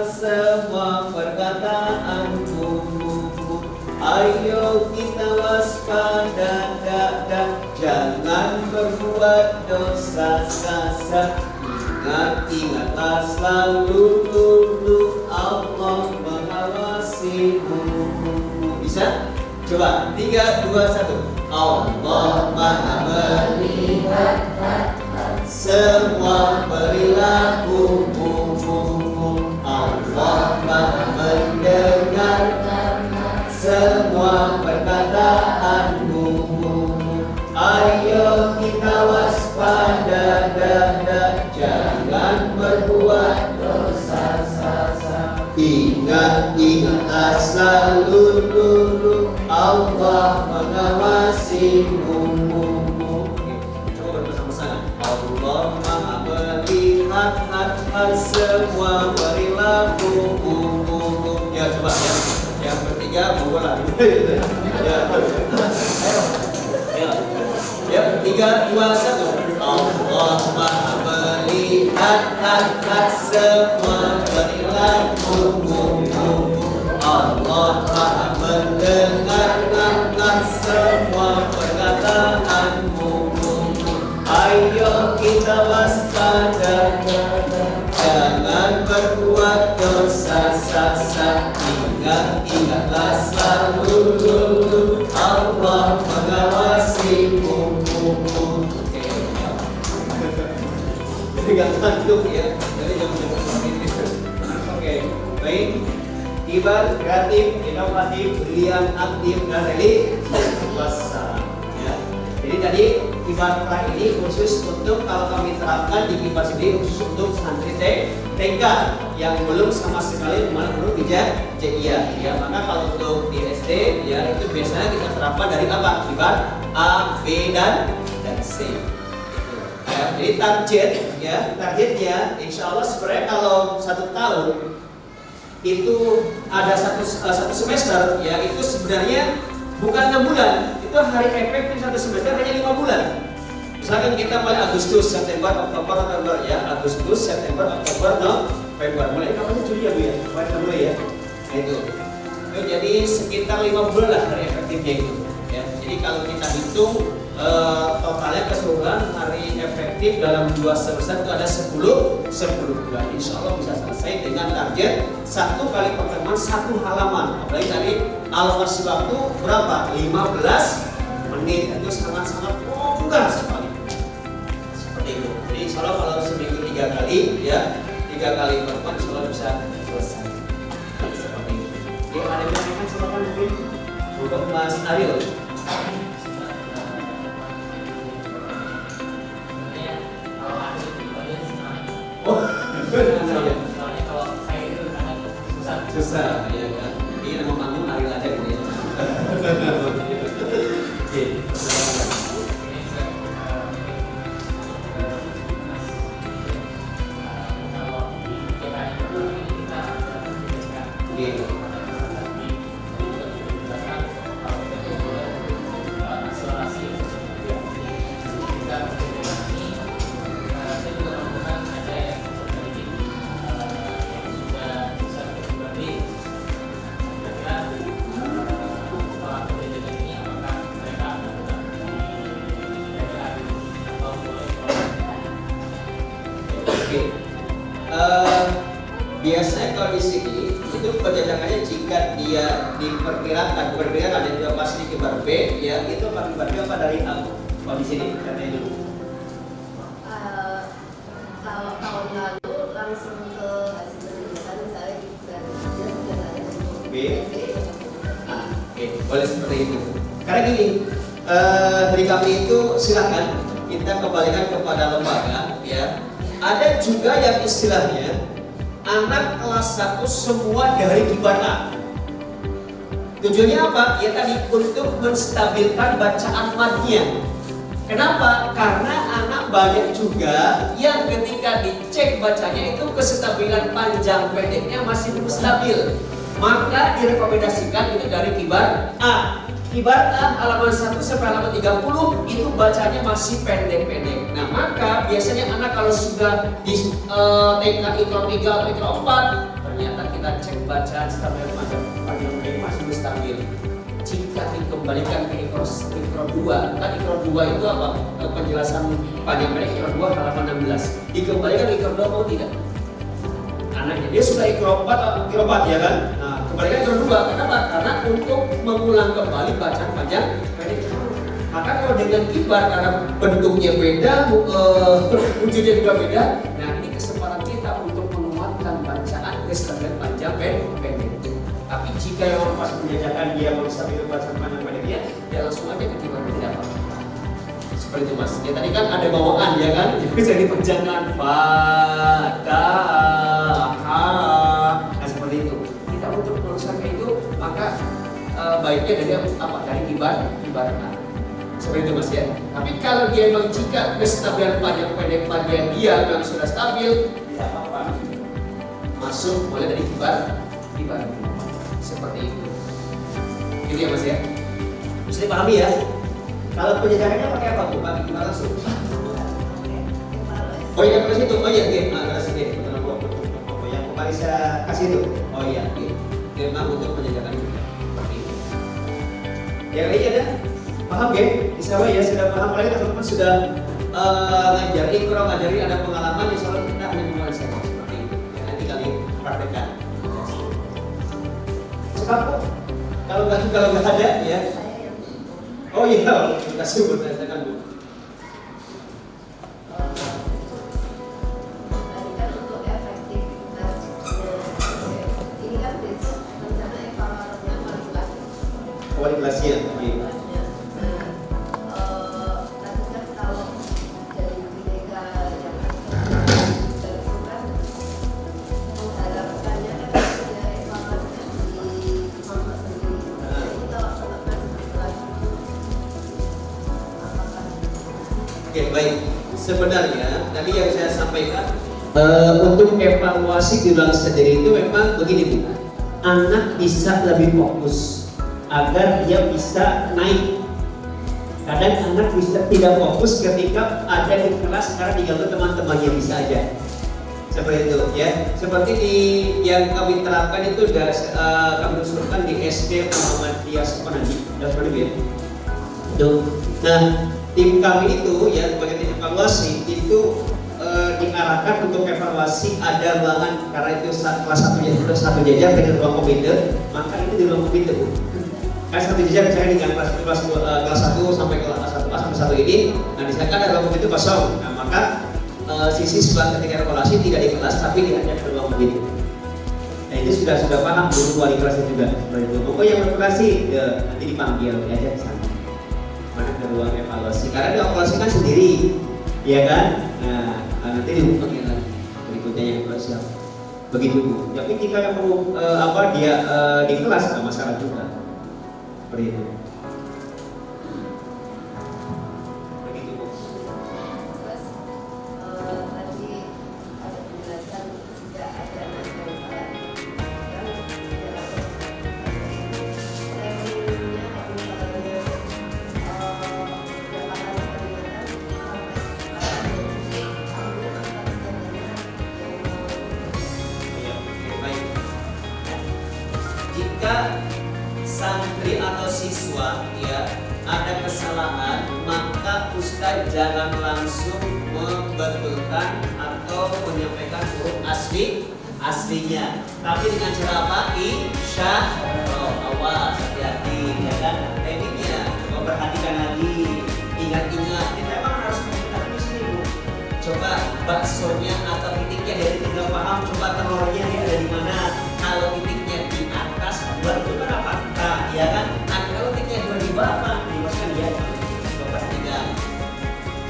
semua perkataanmu. Ayo kita waspada, jangan berbuat dosa. Ingatlah selalu Allah mengawasimu. Bisa? Coba 3, 2, 1. Allah Maha melihat semua perilakumu. Allah Maha mendengar semua perkataanmu. Ayo kita waspada, jangan berbuat dosa. Ingatlah selalu Allah mengawasimu. Coba bersama-sama. Allah Maha melihat semua perilakumu. Ya coba ya. Yang ketiga bola. Ya 3, 2, 1. Allah Maha melihat semua perilakumu. Allah Maha mendengar semua perkataanmu. Ayo kita waspada, jangan berbuat dosa. Ingatlah selalu Allah mengawasimu. Jadi gak ngantuk ya. Jadi jangan seperti itu. Oke, baik. Kibar, kreatif, inovatif, brilian, aktif, dan wassalam. Ya. Jadi tadi kibar pra ini khusus untuk kalau kami terapkan di kibar sendiri khusus untuk santri TK yang belum sama sekali mengenal huruf hijaiyah. Ya, maka kalau untuk di SD ya itu biasanya kita terapkan dari apa? Kibar A, B dan C. Ya, jadi targetnya insya Allah sebenarnya kalau 1 tahun itu ada satu semester ya itu sebenarnya bukan 6 bulan, itu hari efektif 1 semester hanya 5 bulan. Misalkan kita mulai Agustus, September, Oktober, November ya, Agustus, September, Oktober, November. Mulai kapan Juli ya Bu ya? Mulai ya. Nah itu. Jadi sekitar 5 bulan lah hari efektifnya itu. Ya. Jadi kalau kita hitung totalnya keseluruhan hari efektif dalam 2 semester itu ada 10 bulan. Insya Allah bisa selesai dengan target 1 kali pertemuan 1 halaman. Apalagi tadi alokasi waktu berapa? 15 menit. Itu sangat-sangat longgar sekali. Seperti itu. Jadi insya Allah kalau seminggu 3 kali berarti ya 3 kali pertemuan insya bisa selesai. Seperti itu. Oke, ada yang menanyakan silakan mungkin untuk Mas Ariel. Oh, soalnya kalau saya itu kadang susah ya kan. Ini nama panggung Ariel aja gitu ya. Oke. Biasanya kalau di sini itu penjajakannya jika dia diperkirakan dia sudah pasti kibar B ya, itu pakai kibar B apa dari A? Kalau di sini katanya dulu. Kalau tahun lalu langsung ke hasil penelitian saya dari dia sudah ada B. Oke, boleh seperti itu. Karena gini, dari kami itu silakan kita kembalikan kepada lembaga ya. Ada juga yang istilahnya anak kelas 1 semua dari kibar A. Tujuannya apa? Ya tadi untuk menstabilkan bacaan madnya. Kenapa? Karena anak banyak juga yang ketika dicek bacanya itu kestabilan panjang pendeknya masih belum stabil. Maka direkomendasikan itu dari kibar A. Kibar A halaman 1 sampai halaman 30 itu bacanya masih pendek-pendek. Nah maka biasanya anak kalau sudah di TK Ikro 3 atau Ikro 4 ternyata kita cek bacaan stabil panjang pendek masih belum stabil. Jika dikembalikan ke Ikro 2, kan Ikro 2 itu apa? Penjelasan panjang pendek Ikro 2 halaman 16. Dikembalikan ke Ikro 2 mau tidak? Anaknya dia sudah Ikro 4 atau Ikro 4 ya kan? Nah, kembalikan Ikro 2. Kenapa? Karena untuk mengulang kembali bacaan panjang pendek. Maka kalau dengan kibar karena bentuknya beda, wujudnya juga beda. Nah, ini kesempatan kita untuk menguatkan bacaan kestabilan panjang pendek. Tapi jika yang pas menjajakan dia mau stabil bacaan panjang pendeknya, ya langsung aja ke kibar tidak apa. Seperti itu mas. Ya tadi kan ada bawaan ya kan? Jadi panjangan Fatah. Nah seperti itu. Kita untuk meluruskan itu maka baiknya dari apa? Dari kibar A. Seperti itu mas ya. Tapi kalau dia memang jika kestabilan panjang pendek bagian dia memang sudah stabil, tidak apa-apa. Masuk mulai dari kibar. Seperti itu. Gitu ya mas ya. Bisa dipahami ya. Kalau penjajakannya pakai apa bu? Pakai kibar langsung. Oh iya ke situ. Oh iya, ke situ. Yang kemarin saya kasih itu. Oh iya, memang untuk penjajakan seperti itu. Yang lainnya ada? Paham ya? Insya Allah ya sudah paham. Apalagi teman-teman sudah ngajari ada pengalaman. Insya Allah kita hanya memulai seperti itu. Ya, nanti kalian praktekkan. Cukup. Kalau nggak ada ya. Oh iya, kita sebut rasakan bu. Tadi kan untuk efektivitas ini kan besok rencana evaluasinya Kualitasnya. tadi kan kalau dari BPK yang terbuka mengharapkannya kan sudah evaluasinya di kelompok sendiri. Jadi kalau teman-teman lagi Oke baik. Sebenarnya tadi yang saya sampaikan untuk evaluasi di dalam sendiri itu memang begini bu. Anak bisa lebih fokus agar dia bisa naik. Kadang anak bisa tidak fokus ketika ada di kelas karena diganggu teman-temannya bisa aja. Seperti itu ya. Seperti di yang kami terapkan itu sudah kami usulkan di SD Muhammadiyah Supanadi. Ya. Nah, tim kami itu ya sebagai tim evaluasi itu diarahkan untuk evaluasi ada bahan karena itu kelas 1 jajar dengan ruang komputer, maka itu di ruang komputer. Kan 1 jajar misalnya dengan kelas 1 sampai kelas 1A sampai 1 ini, nah di sana kan ada ruang komputer kosong. Nah, maka si siswa ketika evaluasi tidak di kelas tapi diajak ke ruang meeting. Nah itu sudah paham guru wali kelasnya juga seperti itu. Pokoknya yang berkelas nanti dipanggil diajak ke sana. Mana ke ruang evaluasi karena dievaluasi kan sendiri, ya kan? Nah nanti dipanggil lagi berikutnya yang evaluasi apa? Begitu Bu. Tapi jika yang perlu dia di kelas nggak masalah juga. Seperti itu. Begitu Bu. Terus tadi ada penjelasan tidak ada nada salah. Kan tidak ada. Sebenarnya kalau misalnya berapa kali peringatan sampai ambil angka standarnya Ya, oke, baik. Jika santri atau siswa ya ada kesalahan, maka ustadz jangan langsung membetulkan atau menyampaikan huruf aslinya, tapi dengan cara apa? Insyaallah. Awas, hati-hati, ya kan? Tekniknya coba perhatikan lagi, ingat-ingat. Kita memang harus memperhatikan di sini Bu. Coba baksonya atau titiknya dari tiga paham, coba telurnya dia ada di mana? Kalau titiknya di atas, dua itu kan apa? Nah, ya kan? Nah, kalau titiknya dua di bawah, dimasukkan dia coba tiga.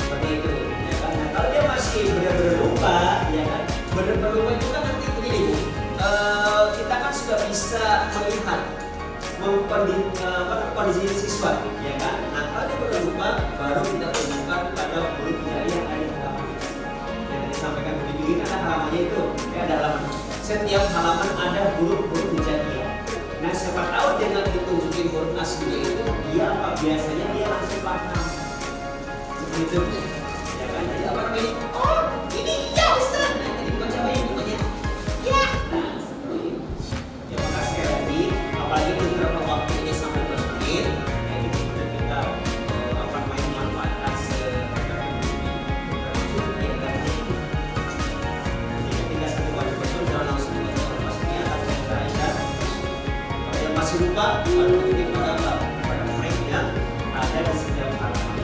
Seperti itu, ya kan? Nah, kalau dia masih benar-benar lupa, ya kan? Benar-benar lupa itu kan nanti begini Bu. Kita kan sudah bisa melihat kondisi siswa, ya kan? Nah, kalau dia benar lupa, baru kita tunjukkan pada huruf jari yang ada di halaman. Yang disampaikan begini kan ada halamannya itu, ya ada halaman. Setiap halaman ada huruf-huruf hijaiyah. Nah, siapa tahu dengan ditunjukin huruf aslinya itu dia apa? Biasanya dia langsung paham. Seperti itu, ya kan? Jadi apa namanya? Oh, ini ya Ustaz. Nah, jadi bukan siapa yang namanya? Ya. Nah, seperti itu. Ya maka sekali lagi, apalagi beberapa waktu ini sampai 12 menit, nah ini sudah kita manfaatkan masih lupa, baru mungkin pada apa? Pada frame yang ada di setiap halaman.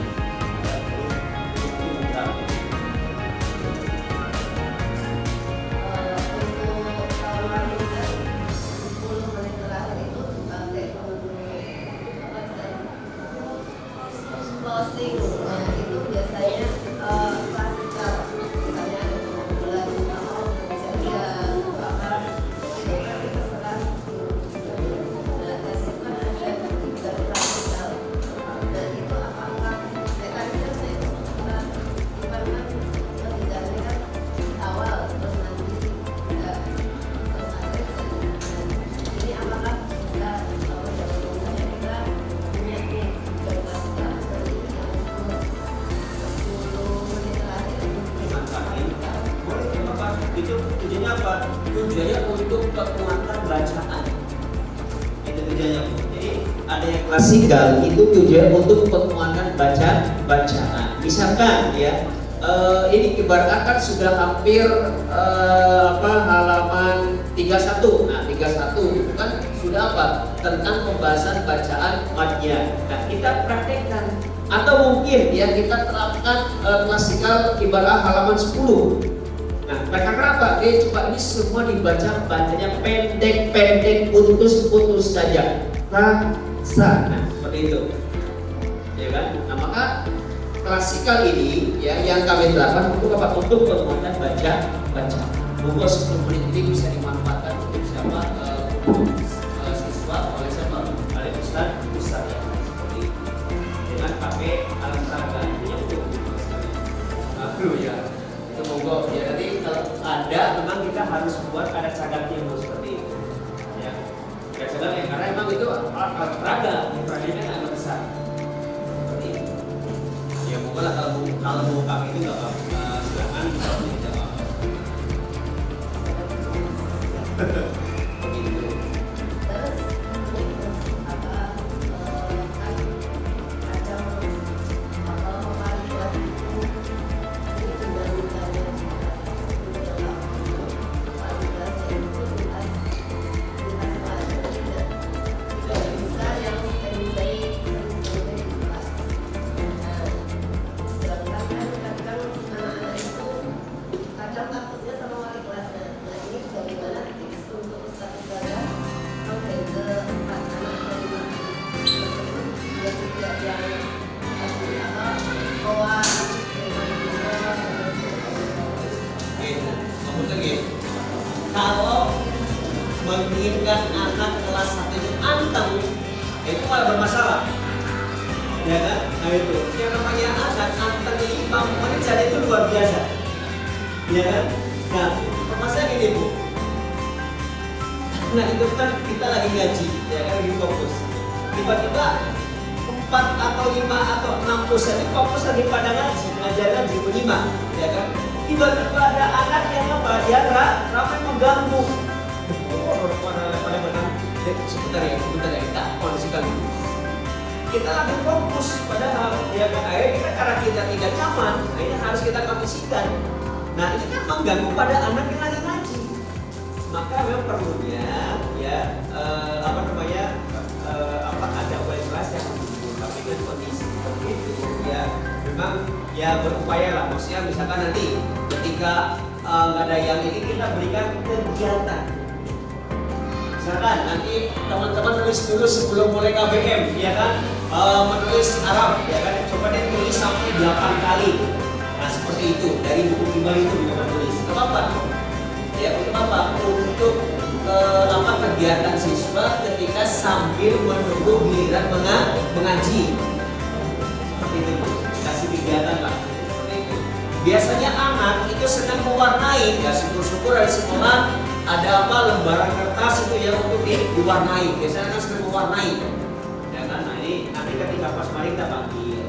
untuk kalau kita 10 menit terakhir itu dipakai closing. Itu biasanya klasikal, misalnya ada pengumpulan kejadian apa itu kan terserah. Nah, tes itu kan ada dari klasikal. Dan itu apakah mekanisme itu kita karena menjadi kan di awal terus nanti terus ada ini apakah kita misalnya kita punya nih dari klasikal seperti ini yang 10 menit terakhir Boleh Bapak, itu tujuannya apa? Tujuannya untuk penguatan bacaan. Itu tujuannya Bu. Jadi ada yang klasikal itu tujuan untuk penguatan bacaan. Misalkan ya, ini ibaratkan sudah hampir halaman 31. Nah, 31 itu kan sudah apa? Tentang pembahasan bacaan madya. Nah, kita praktekkan atau mungkin ya kita terapkan klasikal ibarat halaman 10. Nah, mereka kenapa? Coba ini semua bacanya pendek-pendek, putus-putus saja. Rasa, nah seperti itu, ya kan? Nah maka klasikal ini ya yang kami terapkan untuk apa? Untuk penguatan baca. Buku 10 menit ini bisa dimanfaatkan untuk siapa? Siswa oleh siapa? Oleh Ustaz ya, seperti itu. Dengan pakai alat peraga ini untuk ya. Itu monggo ya, nanti kalau ada memang kita harus buat ada cadatnya seperti itu ya, cadat ya, karena memang itu alat peraga yang agak besar seperti itu ya. Monggo lah kalau mau pakai itu nggak apa-apa, silakan kalau tidak apa-apa. Begitu. terus apa kan ada memvalidasi itu juga misalnya validasi itu lintas kelas tidak bisa yang standby di kelas. Nah, sedangkan kan kadang anak-anak itu menginginkan anak kelas 1 itu anteng, itu malah bermasalah. Ya kan? Nah itu, yang namanya anak anteng ini 5 menit saja itu luar biasa. Ya kan? Nah, permasalahan ini Bu. Nah itu kan kita lagi ngaji, ya kan, lagi fokus. Tiba-tiba 4 atau 5 atau 6 persen itu fokus lagi pada ngaji, belajar ngaji, menyimak, ya kan. Tiba-tiba ada anak yang apa? Dia ramai mengganggu. Sebentar ya, kita kondisikan dulu. Kita lagi fokus, padahal ya kan, akhirnya kita karena kita tidak nyaman, akhirnya harus kita kondisikan. Nah ini kan mengganggu pada anak yang lagi ngaji. Maka memang perlunya ya ada kelas yang tapi dengan kondisi seperti itu ya memang ya berupaya lah, maksudnya misalkan nanti ketika nggak ada yang ini kita berikan kegiatan. Misalkan nanti teman-teman tulis dulu sebelum mulai KBM, ya kan, menulis Arab, ya kan, coba deh tulis sampai 8 kali. Nah seperti itu dari buku bimbel itu bisa tulis. Apa? Ya untuk apa? Untuk kegiatan siswa ketika sambil menunggu giliran mengaji. Seperti itu, kasih kegiatan lah. Seperti itu. Biasanya anak itu senang mewarnai, ya syukur-syukur dari sekolah ada apa lembaran kertas itu ya untuk diwarnai. Biasanya kan senang mewarnai. Ya kan? Nah ini nanti ketika pas mari kita panggil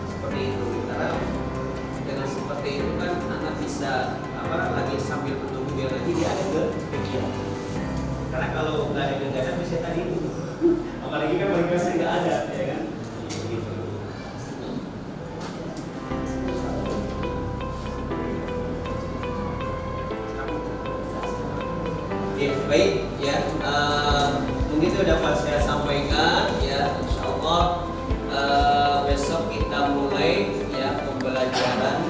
seperti itu. Karena dengan seperti itu kan anak bisa lagi sambil menunggu biar nanti dia ada kegiatan. Karena kalau nggak ada kegiatan bisa tadi itu, apalagi kan mereka sih nggak ada, ya kan? Gitu. Oke, baik ya. Mungkin itu dapat saya sampaikan ya. Insya Allah besok kita mulai ya pembelajaran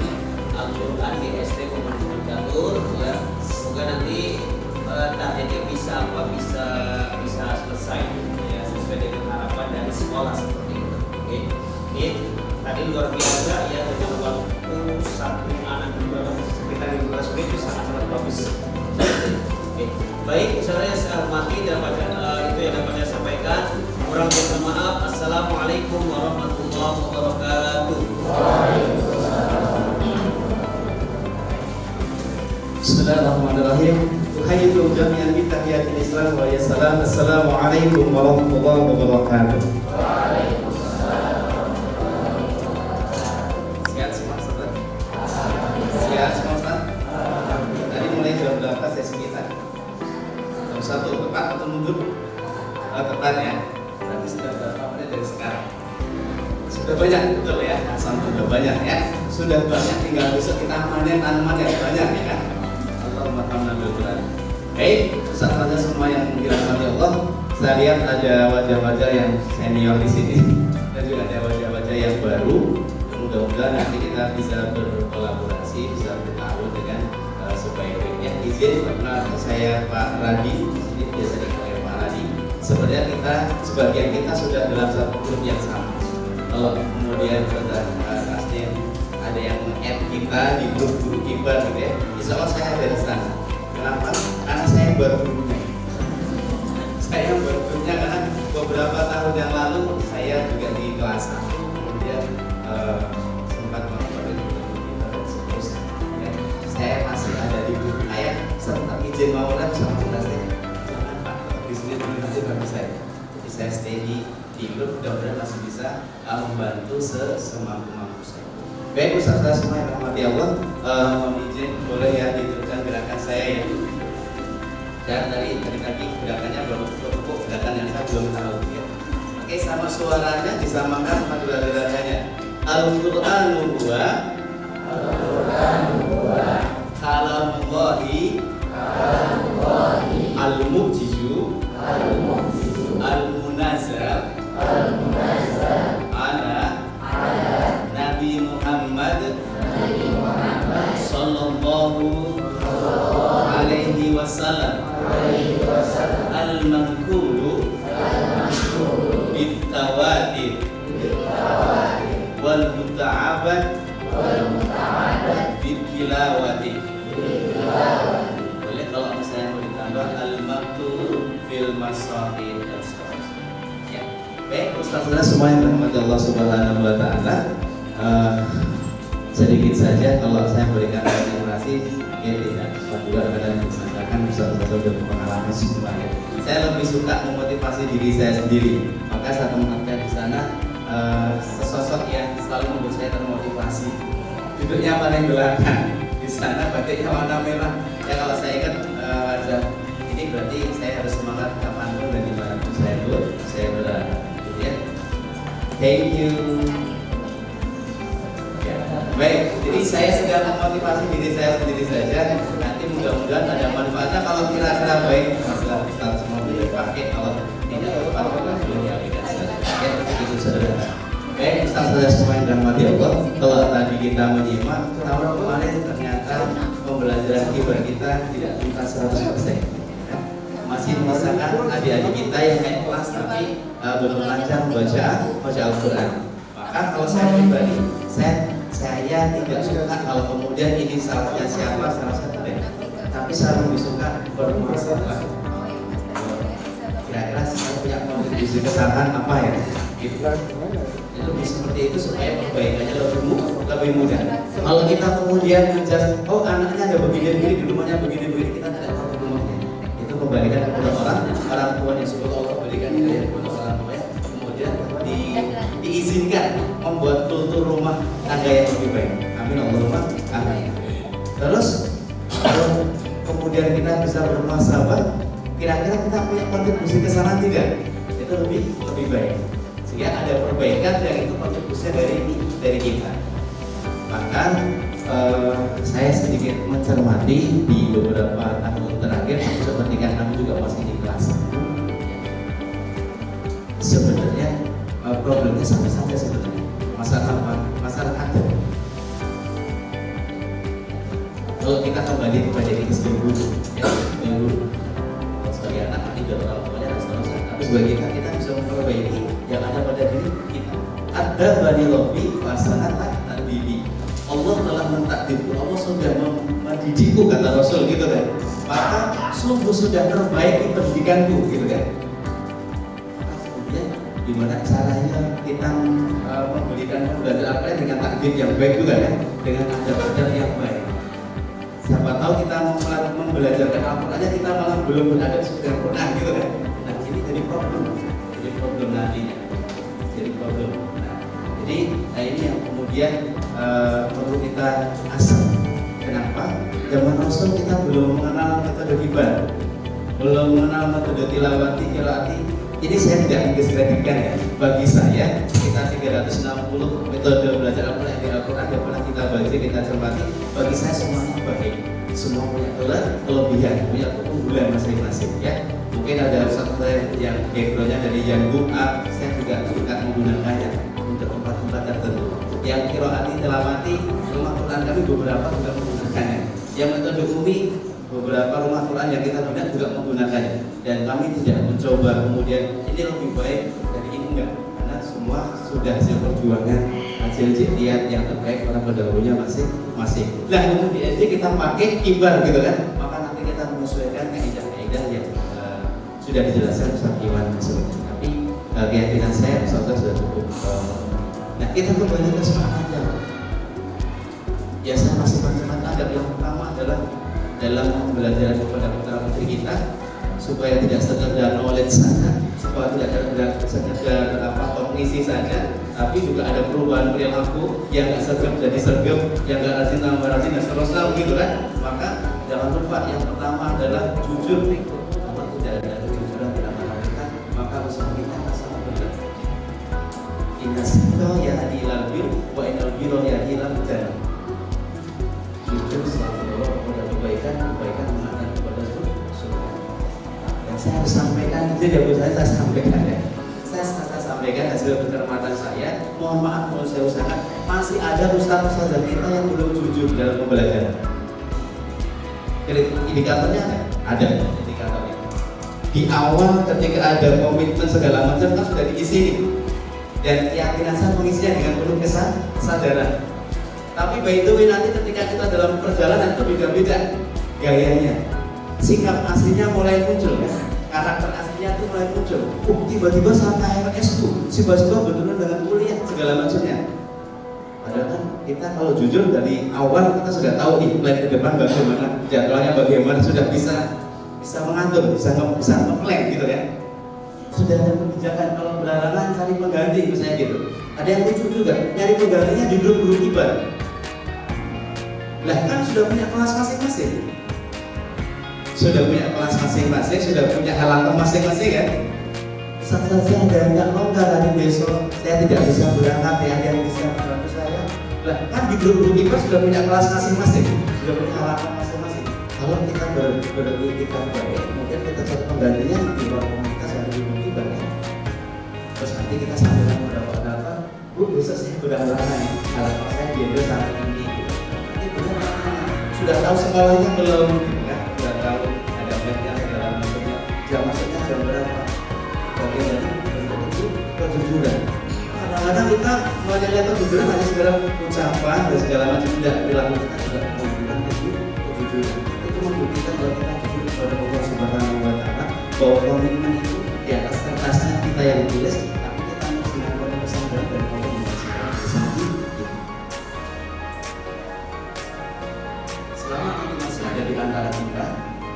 Al-Quran di SD Muhammadiyah Catur ya. Semoga nanti targetnya bisa selesai ya sesuai dengan harapan dari sekolah seperti itu. Oke. Ini tadi luar biasa ya, dengan waktu satu anak sekitar 15 menit itu sangat bagus. Oke. Baik, misalnya saya hormati itu yang dapat saya sampaikan. Kurang minta maaf. Assalamualaikum warahmatullahi wabarakatuh. Bismillahirrahmanirrahim. Uhayyikum jami'an bi tahiyatil Islam wa ya salam. Assalamualaikum warahmatullahi wabarakatuh. Sehat semua Ustaz. Siap semua Ustaz? Tadi mulai jam berapa sesi kita? Jam 1 tepat atau mundur? Tepat ya. Berarti sudah berapa menit dari sekarang? Sudah banyak, betul ya? Sudah banyak ya. Sudah banyak, tinggal besok kita panen tanaman yang banyak ya kan? Baik, Ustaz saja semua yang dirahmati Allah. Saya lihat ada wajah-wajah yang senior di sini dan juga ada wajah-wajah yang baru. Mudah-mudahan nanti kita bisa berkolaborasi, bisa bertaruh dengan sebaik-baiknya. Izin perkenalkan saya Pak Radi, ini biasa dipanggil Pak Radi. Sebenarnya sebagian kita sudah dalam satu grup yang sama. Kalau kemudian sudah pasti ada yang nge-add kita di grup guru kibar gitu ya. Insya Allah saya ada di sana. Kenapa? Karena saya baru gurunya. Saya baru gurunya karena beberapa tahun yang lalu saya juga di kelas 1 kemudian sempat melakukan guru dan seterusnya. Ya. Saya masih ada di grup ayah sempat izin mau rem sama saya. Jangan Pak, di sini dulu nanti bagi saya. Jadi saya stay di grup, mudah-mudahan masih bisa membantu semampu saya. Baik Ustaz semua yang rahmati Allah, mohon izin boleh ya diteruskan gerakan saya ya. Dan dari tadi gerakannya baru cukup gerakan yang saya belum tahu ya. Oke, sama suaranya disamakan sama gerakannya. Al-Qur'anu huwa kalamullahi al-mu'jizu al-munazzal ala Nabi Muhammad sallallahu alaihi wasallam al-manqulu bitawatir wal muta'abad bitilawati. Boleh kalau misalnya mau ditambah al-maktub masakin dan seterusnya. Ya. Baik, Ustaz-Ustaz semua yang dirahmati Allah Subhanahu wa taala, sedikit saja kalau saya berikan rekomendasi, ya tidak juga kadang mengatakan Ustaz-Ustaz sudah berpengalaman semuanya. Saya lebih suka memotivasi diri saya sendiri, maka saya tempatkan di sana sesosok yang selalu membuat saya termotivasi. Duduknya paling belakang di sana, batiknya warna merah. Ya kalau saya ingat ini berarti saya harus semangat kapanpun dan dimanapun saya berada. Ya. Thank you. Ya. Baik, jadi saya sedang memotivasi diri saya sendiri saja. Nanti mudah-mudahan ada manfaatnya. Kalau kira-kira baik, masalah kita semua boleh pakai. Kalau tidak apa-apa, boleh diaplikasikan. Ya, begitu sederhana. Baik, Ustaz-Ustaz semua yang dirahmati Allah, kalau tadi kita menyimak, tahun kemarin ternyata pembelajaran kibar kita tidak tuntas 100%. Ya. Masih merasakan adik-adik kita yang naik kelas tapi belum lancar baca Al-Quran. Maka kalau saya pribadi, saya tidak suka kalau kemudian ini salahnya siapa, tapi saya lebih suka bermasalah. Kira-kira saya punya kontribusi kesalahan apa ya? Gitu. Lebih seperti itu supaya perbaikannya lebih mudah. Kalau kita kemudian menjudge, oh anaknya ada begini-begini di rumahnya begini-begini, kita tidak tahu di rumahnya. Itu kembalikan kepada orang tua yang semoga Allah berikan hidayah kepada orang tua, kemudian diizinkan membuat kultur rumah tangga yang lebih baik. Amin Allahumma amin. Terus kalau kemudian kita bisa bermuhasabah, kira-kira kita punya kontribusi kesalahan tidak? Itu lebih baik. Sehingga ada perbaikan yang itu kontribusinya dari kita. Bahkan saya sedikit mencermati di beberapa tahun terakhir, seperti kan kamu juga masih di kelas. Sebenarnya problemnya sama saja sebenarnya. Masalah ada. Kalau kita kembali kepada diri sendiri, ya, dulu sebagai anak tidak orang tuanya dan seterusnya. Tapi sebagai kita bisa memperbaiki yang ada pada diri kita. Ada bani lobi pasangan takdiri. Allah telah mentakdirku, Allah sudah mendidikku kata Rasul gitu kan. Maka sungguh sudah terbaik di pendidikanku gitu kan. Maka kemudian gimana caranya kita memberikan pembelajaran apa dengan takdir yang baik juga kan, dengan adab-adab yang baik. Siapa tahu kita membelajarkan Al-Qur'annya kita malah belum beradab sudah pernah gitu kan. Nah ini jadi problem nantinya. Jadi ini yang kemudian perlu kita asah. Kenapa? Zaman Rasul kita belum mengenal metode kibar, belum mengenal metode tilawati, qiraati. Ini saya tidak mendiskreditkan ya. Bagi saya kita 360 metode belajar Al-Quran di Al-Quran yang pernah kita baca, kita cermati. Bagi saya semuanya baik, semua punya kelebihan, punya keunggulan masing-masing ya. Mungkin ada satu yang backgroundnya dari Yanbu A, saya juga suka menggunakannya untuk tempat-tempat tertentu. Yang qiraati tilawati rumah Quran kami beberapa juga menggunakannya. Yang metode umi beberapa rumah Quran yang kita bina juga menggunakannya. Dan kami tidak mencoba kemudian ini lebih baik dari ini enggak, karena semua sudah hasil perjuangan, hasil jihad yang terbaik para pendahulunya masing-masing. Nah kemudian kita pakai kibar gitu kan, maka nanti kita menyesuaikan kaidah-kaidah yang sudah dijelaskan Ustaz Iwan sebelumnya. Tapi keyakinan saya Ustaz sudah cukup. Nah kita kembali ke soal adab. Ya saya masih mencermat adab. Yang pertama adalah dalam pembelajaran kepada putra putri kita supaya tidak sekedar knowledge saja, supaya tidak sekedar kognisi saja, tapi juga ada perubahan perilaku yang nggak sergap jadi sergap, yang nggak rajin tambah rajin dan seterusnya gitu kan. Maka jangan lupa yang pertama adalah jujur. Kalau tidak ada kejujuran dalam masyarakat, maka usaha kita sangat berat. Inna sirra yahdi ilal bir wa innal birra yahdi ilal jannah. Jujur selalu kepada kebaikan mengarah kepada surga. Dan saya harus sampaikan, jadi saya sampaikan ya. Saya sampaikan hasil pencermatan saya. Mohon maaf kalau saya usahakan masih ada ustaz-ustaz kita yang belum jujur dalam pembelajaran. Indikatornya ada indikatornya. Di awal ketika ada komitmen segala macam kan sudah diisi dan keyakinan saya mengisinya dengan penuh kesadaran. Tapi by the way nanti ketika kita dalam perjalanan itu beda-beda gayanya, sikap aslinya mulai muncul kan, karakter aslinya nanti mulai muncul. Tiba-tiba saat naik S2, tiba-tiba berturut dengan kuliah segala macamnya. Padahal kan kita kalau jujur dari awal kita sudah tahu nih plan ke depan bagaimana, jadwalnya bagaimana, sudah bisa mengatur, bisa nge-plan gitu ya. Sudah ada kebijakan kalau berhalangan cari pengganti misalnya gitu. Ada yang lucu juga, nyari penggantinya di grup guru kibar. Lah kan sudah punya kelas masing-masing. Sudah punya kelas masing-masing, sudah punya halaman masing-masing kan. Saat saya ada yang nggak longgar hari besok, saya tidak bisa berangkat, ya ada yang bisa bantu saya. Lah kan di grup kibar sudah punya kelas masing-masing, sudah punya halaman masing-masing. Kalau kita beriktikad baik, mungkin kita cari penggantinya di luar komunitas yang di grup kibar ya. Terus nanti kita sampaikan beberapa data, Bu besok saya berhalangan, halaman saya diambil sampai ini. Nanti benar sudah tahu sekolahnya belum? Sudah tahu ada plannya segala macamnya. Jam masuknya jam berapa? Oke, jadi bentuk itu kejujuran. Kadang-kadang kita melihat kejujuran hanya segala ucapan dan segala macam, tidak perilaku kita juga menunjukkan kejujuran. Itu membuktikan bahwa kita jujur kepada Allah Subhanahu Wa Taala, bahwa komitmen itu di atas kertasnya kita yang tulis, tapi kita harus melakukan kesadaran dan komunikasi bersama. Selama itu masih ada di antara kita,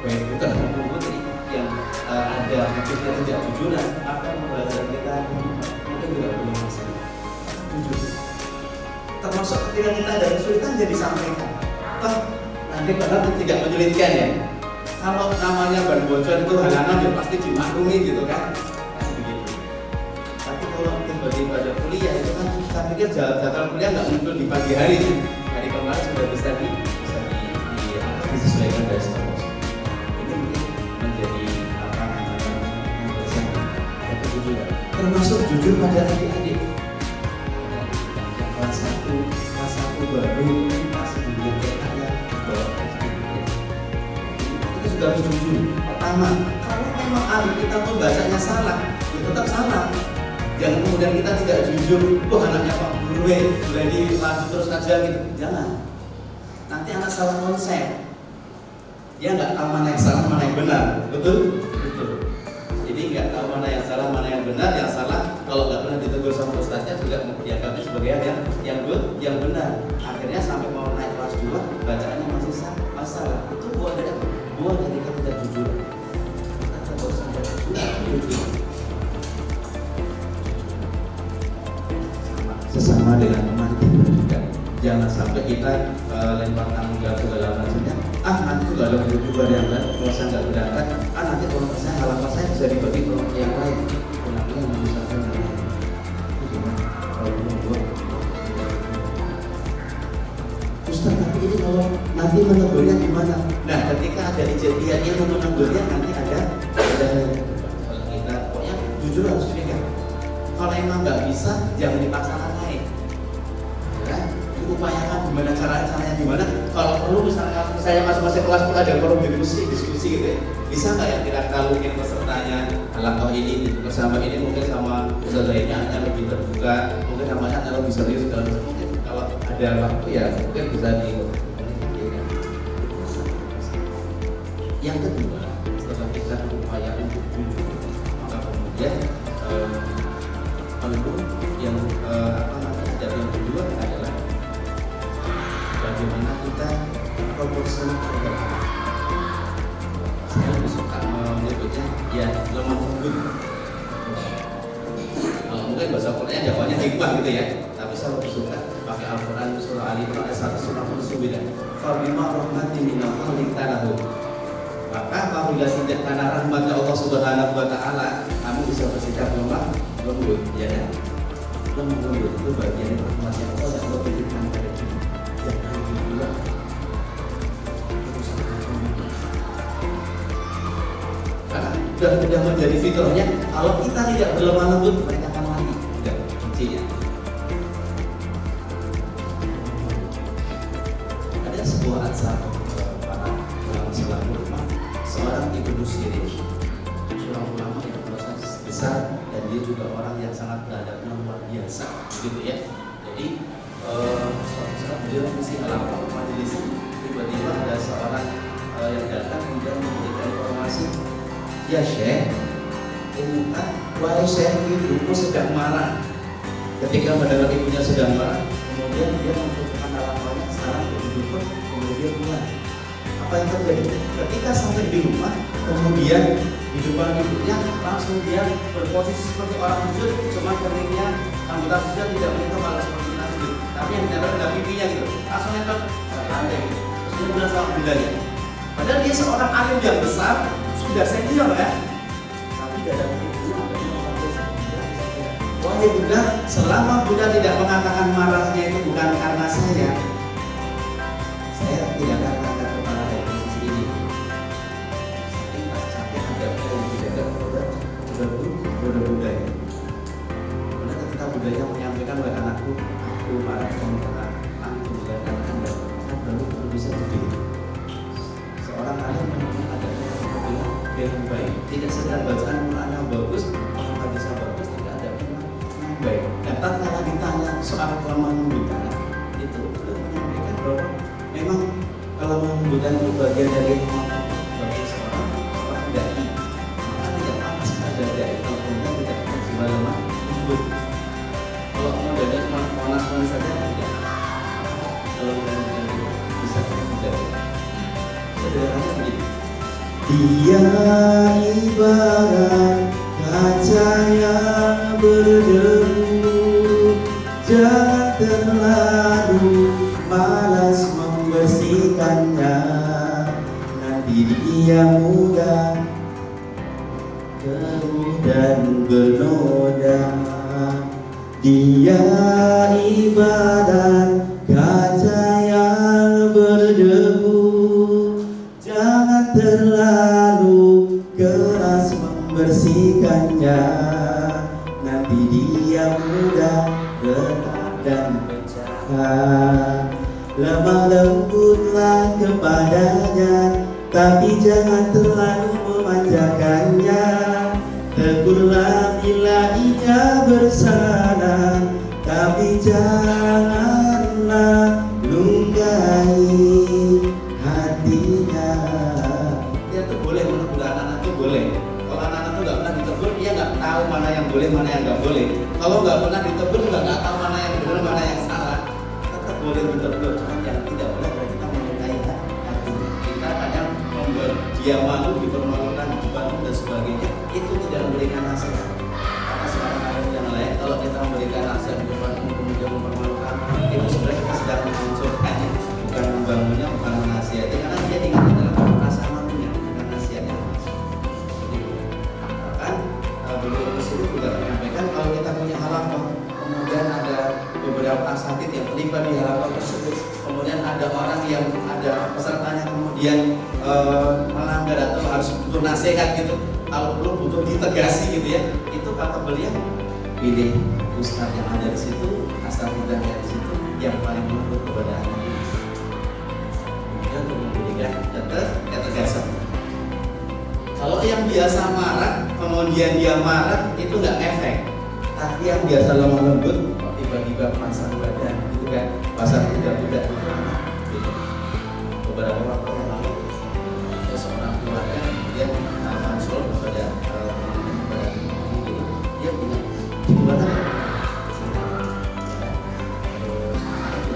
baik bukan maupun putri yang ada hatinya tidak jujuran, apa pembelajaran kita mungkin juga belum masih jujur. Termasuk ketika kita ada kesulitan jadi sampaikan. Nanti padahal tidak menyulitkan ya. Kalau namanya ban bocor itu halangan ya pasti dimaklumi gitu kan. Begitu. Tapi kalau tiba-tiba ada kuliah itu kan saya pikir jadwal kuliah nggak muncul di pagi hari. Hari kemarin sudah bisa disesuaikan dari status. Ini mungkin menjadi apa namanya yang kejujuran. Termasuk jujur pada adik-adik. Kelas 1 baru masih belum kayaknya bahwa itu sudah harus jujur. Pertama, kalau memang adik kita tuh bacanya salah, ya tetap salah. Jangan kemudian kita tidak jujur, anaknya Pak Guru jadi lanjut terus aja gitu. Jangan. Nanti anak salah konsep. Dia nggak tahu mana yang salah, mana yang benar, betul? Betul. Jadi nggak tahu mana yang salah, mana yang benar. Yang salah kalau nggak pernah ditegur sama ustaznya juga dianggapnya sebagai yang benar. Akhirnya sampai mau naik kelas 2 bacaannya masih salah. Itu buah dari ketidakjujuran. Kita harus sampai jujur. Sesama dengan teman kita juga. Jangan sampai kita lempar tanggung jawab segala macamnya. Nanti juga ada guru yang lain, kalau saya nggak berangkat, nanti kalau saya halaman saya bisa dibagi ke yang lain. Kenapa yang bisa saya itu gimana? Kalau belum Ustaz, tapi ini kalau nanti menegurnya gimana? Nah, ketika ada kejadian yang menegurnya nanti ada kalau kita pokoknya jujur harus pegang. Kalau emang nggak bisa, jangan dipaksakan naik. Ya, upayakan gimana caranya gimana. Kalau perlu misalnya saya masing-masing kelas pun ada forum diskusi gitu ya. Bisa nggak ya kira-kira mungkin pesertanya alangkah ini ditukar sama ini mungkin sama usaha lainnya hanya lebih terbuka, mungkin namanya hanya lebih serius segala macam. Mungkin kalau ada waktu ya mungkin bisa di. Yang kedua, setelah kita berupaya untuk jujur, maka kemudian perlu yang yang kedua adalah bagaimana kita proporsional terhadap anak. Saya lebih suka menyebutnya ya lemah lembut. Mungkin bahasa Qurannya jawabannya hikmah gitu ya. Tapi saya lebih suka pakai Al-Quran surah Ali Imran ayat 199. Fabima rahmatin minallah lintalahu. Maka apabila tidak karena rahmatnya Allah Subhanahu Wa Taala, kamu bisa bersikap lemah lembut, ya kan? Lemah lembut itu bagian dari rahmatnya Allah yang Allah berikan pada kita. Jangan dibuat sudah menjadi fitrahnya. Kalau kita tidak berlemah lembut, mereka akan lari. Tidak, kuncinya. Ada sebuah atsar para ulama selalu seorang Ibnu Sirin, seorang ulama yang proses besar dan dia juga orang yang sangat beradabnya luar biasa, gitu ya. Jadi suatu saat dia mesti alami majelis, tiba-tiba ada seorang yang datang kemudian memberikan informasi, ya Syekh, wahai saya, ibumu sedang marah. Ketika mendengar ibunya sedang marah, kemudian dia membutuhkan halamannya, sekarang duduk, kemudian pulang. Apa yang terjadi? Ketika sampai di rumah, kemudian di depan ibunya langsung dia berposisi seperti orang sujud, cuma keningnya anggota sujud tidak menyentuh kalau seperti kita sujud, tapi yang ditempel adalah pipinya gitu, langsung nempel lantai gitu. Terus dia bilang sama bundanya, padahal dia seorang alim yang besar, sudah senior ya, tapi tidak ada ibunya. Wahai bunda, selama bunda tidak mengatakan marahnya itu bukan karena saya tidak akan angkat kepala dari posisi ini. Sakit ada yang tidak udah budaya. Karena ketika budaya menyampaikan kepada anakku, aku marah kamu karena aku dan anda, kan baru bisa berdiri. Seorang alim yang ada dengan baik, tidak sekedar bacaan Quran yang bagus, orang bisa bagus, tidak ada yang baik. Dan tatkala ditanya soal kelemahan budaya, itu beliau menyampaikan bahwa memang kalau membutuhkan itu bagian dari kemampuan bagi seorang dai, maka tidak pantas ada dai kalau kemudian tidak berjiwa lemah lembut. Kalau modalnya cuma panas-panas saja tidak. Kalau kemudian bisa tidak. Sederhananya begini. Dia ibarat kaca yang berdebu, jangan terlalu malas membersihkannya, nanti dia mudah keruh dan bernoda. Dia ibarat kaca yang berdebu, jangan terlalu keras membersihkannya, nanti dia mudah retak dan pecah. Lemah lembutlah kepadanya, tapi jangan terlalu memanjakannya. Tegurlah bila ia bersalah, tapi janganlah lukai hatinya. Dia tuh boleh menegur anak-anak tuh boleh. Kalau anak-anak tuh nggak pernah ditegur, dia nggak tahu mana yang boleh, mana yang nggak boleh. Kalau nggak pernah ditegur, nggak tahu mana yang benar, mana yang salah. Tetap boleh ditegur, cuma yang tidak boleh kalau kita menyukai hati. Kita kadang membuat dia malu, dipermalukan, dibantu dan sebagainya. Itu tidak memberikan nasihat. Karena seorang alim yang lain, kalau kita memberikan nasihat di depan kemudian mempermalukan, itu sebenarnya kita sedang menghancurkannya, bukan membangunnya, bukan menasihati. Karena dia ingat adalah rasa malunya, bukan nasihatnya. Bahkan beliau Rasul juga menyampaikan kalau kita punya halaqah, kemudian ada beberapa asatidz yang terlibat di halaqah tersebut, kemudian ada orang yang ada pesertanya kemudian melanggar atau harus butuh nasihat gitu, kalau perlu butuh ditegasi gitu ya, itu kata beliau pilih ustadz yang ada di situ, asatidz yang ada di situ yang paling lembut kepada anak ini, kemudian untuk memberikan ketegasan. Kalau yang biasa marah, kemudian dia marah, itu nggak efek. Tapi yang biasa lemah lembut, tiba-tiba pasang badan, gitu kan, pasang budak-budak itu beda. Beberapa waktu yang lalu, ada seorang keluarga dia konsul kepada ibu, dia punya gimana?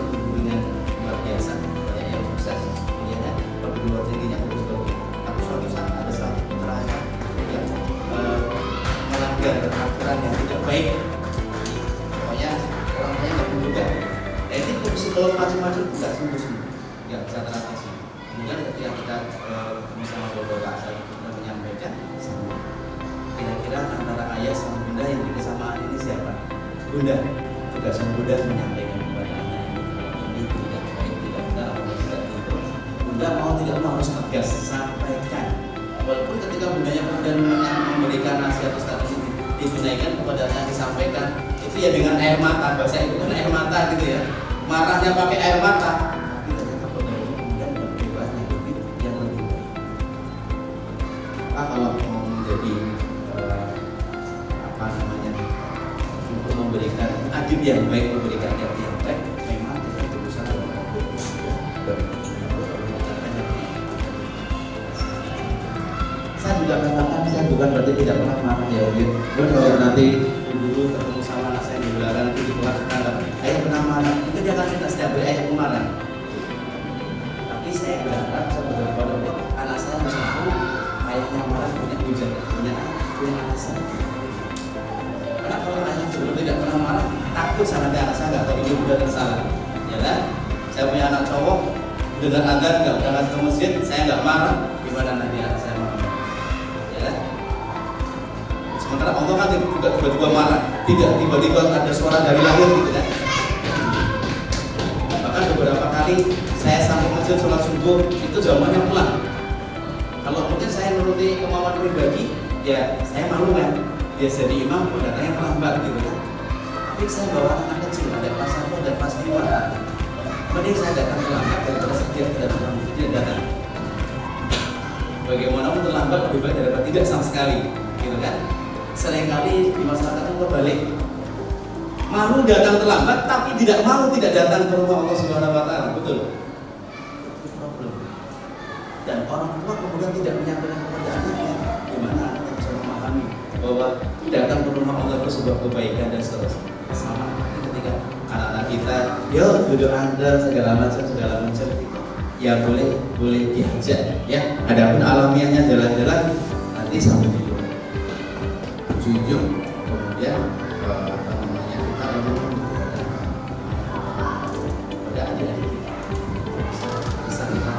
Hubungan luar biasa, banyak yang sukses, kemudiannya perguruan tingginya bagus-bagus. Tapi suatu saat ada satu putranya yang melanggar aturan yang tidak baik. Pokoknya orang tuanya nggak menduga. Jadi kalau macam-macam nggak sembuh-sembuh, nggak bisa teratasi. Kemudian ketika kita bersama beberapa asal kita menyampaikan, kira-kira antara ayah sama bunda yang berkesamaan ini siapa? Bunda. Tugas bunda menyampaikan kepada anak ini tidak baik, tidak benar, atau tidak itu. Bunda mau tidak mau harus tegas sampaikan. Walaupun ketika bundanya kemudian memberikan nasihat ustaz ini digunakan kepada yang disampaikan, itu ya dengan air mata, bahasa itu kan air mata gitu ya. Marahnya pakai air mata. Kemudian berubahnya yang lebih baik. Maka kalau mau menjadi untuk memberikan adib yang baik, memberikan yang baik, memang kita berusaha saya juga katakan saya bukan berarti tidak pernah marah ya Om. Cuman kalau nanti dulu ketemu sama anak saya di belakang nanti di kelas tetangga, ayah pernah marah, itu dia akan minta setiap hari ayah marah. Tapi saya berharap kepada Allah, anak saya harus tahu ayahnya marah punya hujah, punya alasan. Karena kalau ayah dulu tidak pernah marah, takut sama anak saya nggak tahu ini benar dan salah, ya kan? Saya punya anak cowok, dengar adzan nggak berangkat ke masjid, saya nggak marah, gimana nanti anak saya marah? Ya kan? Sementara Allah kan juga tiba-tiba marah, tidak tiba-tiba ada suara dari langit gitu kan? Bahkan beberapa kali saya sampai masjid sholat subuh itu jawabannya pulang. Kalau mungkin saya menuruti kemauan pribadi, ya saya malu kan? Dia jadi imam, datangnya terlambat gitu kan? Tapi saya bawa anak kecil, ada kelas 1, ada kelas 2. Mending saya datang terlambat daripada dia tidak terlambat, dia datang. Bagaimanapun terlambat lebih baik daripada tidak sama sekali, gitu kan? Seringkali di masyarakat itu terbalik. Malu datang terlambat, tapi tidak mau tidak datang ke rumah Allah Subhanahu Wa Taala, betul? Itu problem. Dan orang tua kemudian tidak menyampaikan kepada anaknya, gimana anaknya bisa memahami bahwa datang ke rumah Allah itu sebuah kebaikan dan seterusnya. Sama ketika anak-anak kita, yuk duduk antar segala macam ya boleh diajak ya. Adapun alamiahnya jalan-jalan nanti sambil tidur jujur, kemudian apa namanya kita pada adik-adik kita bisa kita.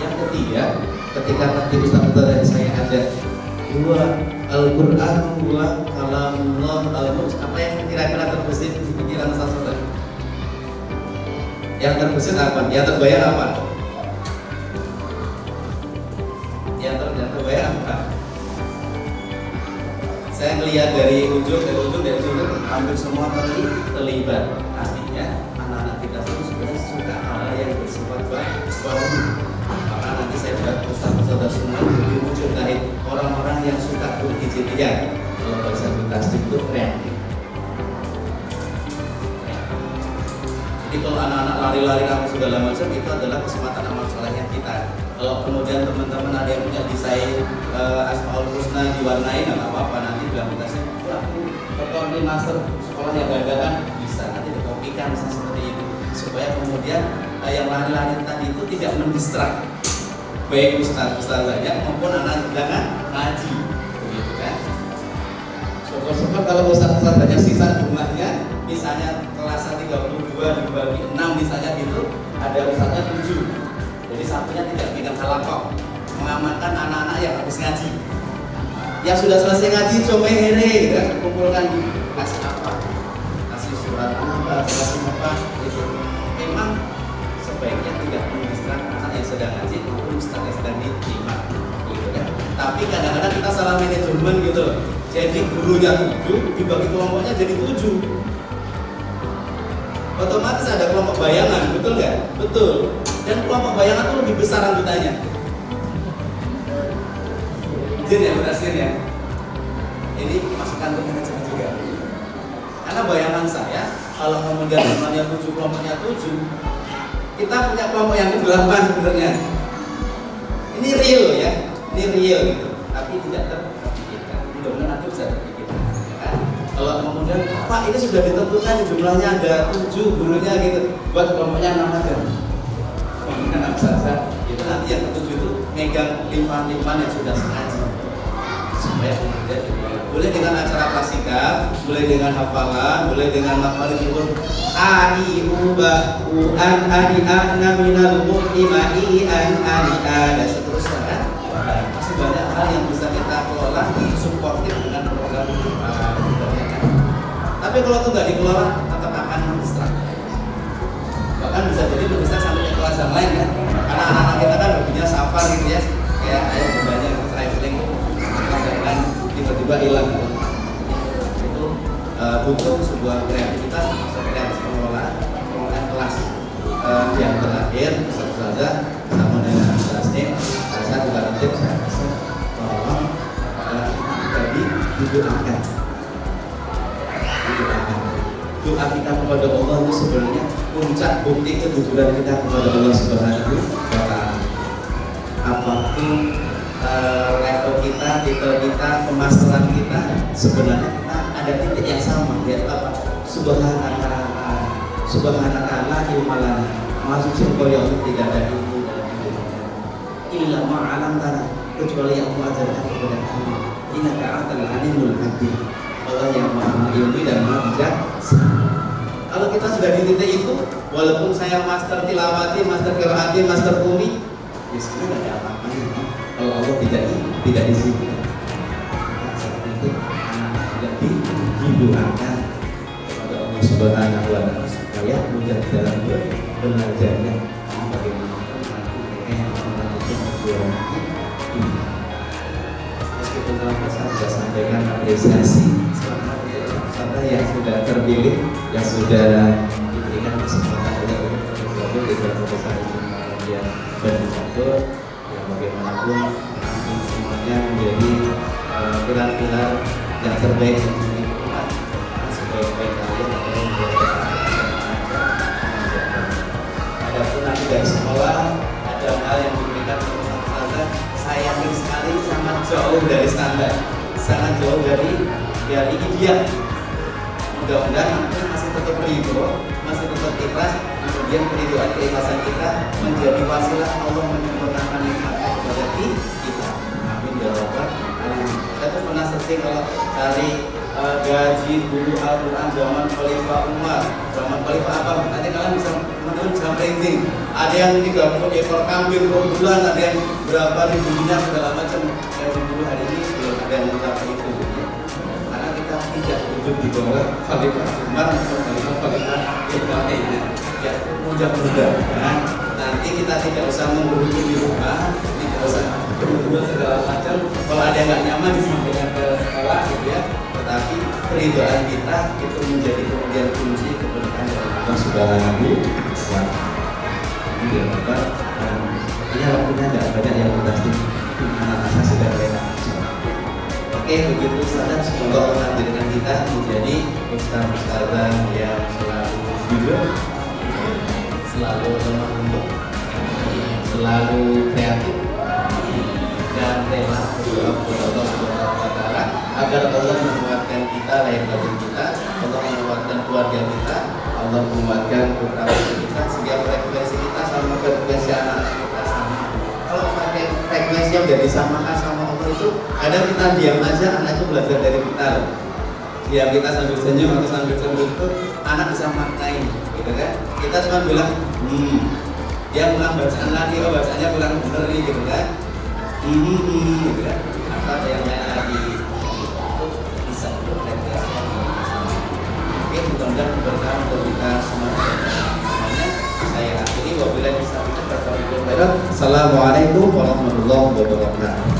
Yang ketiga, ketika tadi Ustaz saya ajak dua Al-Quran wa kalamullah al-mujz, apa yang kira-kira terbesit di pikiran Ustaz? Yang terbesit apa? Yang terbayang apa? Yang terbayang apa? Saya melihat dari ujung hampir semua terlibat. Artinya anak-anak kita itu sebenarnya suka hal yang bersifat baru. Maka nanti saya buat Ustaz semua lebih muncul dari orang-orang yang suka berhijriah. Kalau bahasa fantastik itu kreatif. Jadi kalau anak-anak lari-lari kamu segala macam itu adalah kesempatan amal solehnya kita. Kalau kemudian teman-teman ada yang punya desain Asmaul Husna diwarnai nggak apa-apa, nanti bilang kita aku berkoordinasi master sekolah yang gagakan bisa nanti dikopikan misalnya seperti itu supaya kemudian yang lari-lari tadi itu tidak mendistrak baik ustazahnya maupun anak sedang ngaji, begitu kan? Syukur-syukur kalau ustazahnya sisa jumlahnya misalnya kelas 32 dibagi 6 misalnya gitu, ada ustaznya 7. Jadi satunya tidak bikin halaqah, mengamankan anak-anak yang habis ngaji. Yang sudah selesai ngaji coba here gitu kan, kumpulkan kasih apa? Kasih surat apa, kasih apa gitu. Memang sebaiknya tidak mendistrak anak yang sedang ngaji maupun ustaz yang sedang diterima gitu kan. Tapi kadang-kadang kita salah manajemen gitu. Jadi gurunya 7 dibagi kelompoknya jadi 7. Otomatis ada kelompok bayangan, betul nggak? Betul. Dan kelompok bayangan itu lebih besar anggotanya. Izin ya, berhasil ya. Ini masukan untuk manajemen juga. Karena bayangan saya, kalau kemudian temannya 7, kelompoknya 7, kita punya kelompok yang ke-8 sebenarnya. Ini real ya, ini real gitu. Tapi tidak terpikirkan. Mudah-mudahan nanti bisa terpikirkan. Ya. Kalau kemudian, Pak ini sudah ditentukan jumlahnya ada 7 gurunya gitu, buat kelompoknya 6 aja. Kelompoknya 6 saja. Itu nanti yang ke-7 itu megang limpahan-limpahan yang sudah sengaja. Supaya kemudian boleh dengan acara klasika, boleh dengan hafalan, boleh dengan hafalan itu ani uba an ani ana minal mu'imai an ani dan seterusnya kan. Masih banyak hal yang bisa kita kelola supportif dengan program tapi kalau itu nggak dikelola tetap akan mendistrak. Bahkan bisa jadi mendistrak sampai ke kelas yang lain kan. Karena anak-anak kita kan hobinya safar gitu ya, kayak ayah bundanya traveling kan tiba-tiba hilang gitu. Itu butuh sebuah kreativitas, kreativitas pengelolaan kelas. Yang terakhir saja sama dengan kelasnya saya juga nanti saya kasih tolong tadi didoakan. Doa kita kepada Allah itu sebenarnya puncak bukti kejujuran kita kepada Allah Subhanahu wa Ta'ala. Apapun level kita, titel kita, pemasaran kita, sebenarnya kita ada titik yang sama, yaitu apa? Subhanallah ilmalana. Masuk surga ya Allah, tidak ada ilmu dalam hidup kita. Illa ma'alam tanah, kecuali yang Allah ajarkan kepada kami. Innaka antal alimul hakim. Allah yang maha ilmu dan maha bijaksana. Kalau kita sudah di titik itu, walaupun saya master tilawati, master qiraati, master umi, ya sebenarnya tidak ada apa-apanya. Kalau Allah tidak izinkan, saat itu anak tidak didoakan kepada Allah Subhanahu wa Ta'ala supaya mudah dalam belajarnya. Bagaimanapun nanti mereka yang melanjutkan perjuangan ini. Meskipun dalam pesan sudah sampaikan apresiasi selamat saudara yang sudah terpilih, yang sudah diberikan kesempatan oleh bergabung di dalam pesan yang bergabung, yang bagaimanapun nanti semuanya menjadi pilar-pilar yang terbaik di umat sebaik-baik kalian adapun nanti dari sekolah ada hal yang diberikan untuk standar saya yakin sekali sangat jauh dari standar, sangat jauh dari ideal. Mudah-mudahan nanti masih tetap ridho, masih tetap ikhlas, kemudian keriduan keikhlasan kita menjadi wasilah Allah menyempurnakan nikmatnya kepada kita. Amin ya rabbal alamin. Saya tuh pernah searching kalau cari gaji guru Al-Quran zaman Khalifah Umar, zaman Khalifah apa? Nanti kalian bisa teman-teman bisa printing. Ada yang 30 ekor kambing per bulan, ada yang berapa ribu dinar segala macam. Gaji guru hari ini belum ada yang mencapai itu. Karena kita tidak hidup di bawah Khalifah Umar atau Khalifah Ibrahim. Ya mudah-mudahan nanti kita tidak usah menggerutu di rumah, tidak usah berhubungan segala macam. Kalau ada yang nggak nyaman disampaikan ke sekolah gitu ya. Tetapi keridhaan kita itu menjadi kemudian kunci keberkahan dari Allah Subhanahu wa Ta'ala. Ini dia Bapak. Ini waktunya nggak banyak yang pasti. Anak-anak sudah rela. Oke, begitu saja. Semoga Allah menjadikan kita menjadi ustaz-ustazah yang selalu jujur, selalu lemah lembut, selalu kreatif, dan rela berdoa kepada Allah Subhanahu wa Ta'ala agar Allah menguatkan kita, lahir batin kita, Allah menguatkan keluarga kita, Allah menguatkan putra kita, sehingga frekuensi kita sama frekuensi anak kita sama. Kalau frekuensi yang udah disamakan sama Allah itu, kadang kita diam aja, anak itu belajar dari kita. Diam kita sambil senyum atau sambil cemburu itu, anak bisa maknain, gitu kan? Kita cuma bilang, dia pulang bacaan lagi, oh bacaannya kurang bener nih, gitu kan? Gitu kan? Atau ada yang lain lagi. Bisa frekuensi. Oke, mudah-mudahan berkah untuk kita semuanya. Saya akhiri wabillahi taufiq wal hidayah. Assalamualaikum warahmatullahi wabarakatuh.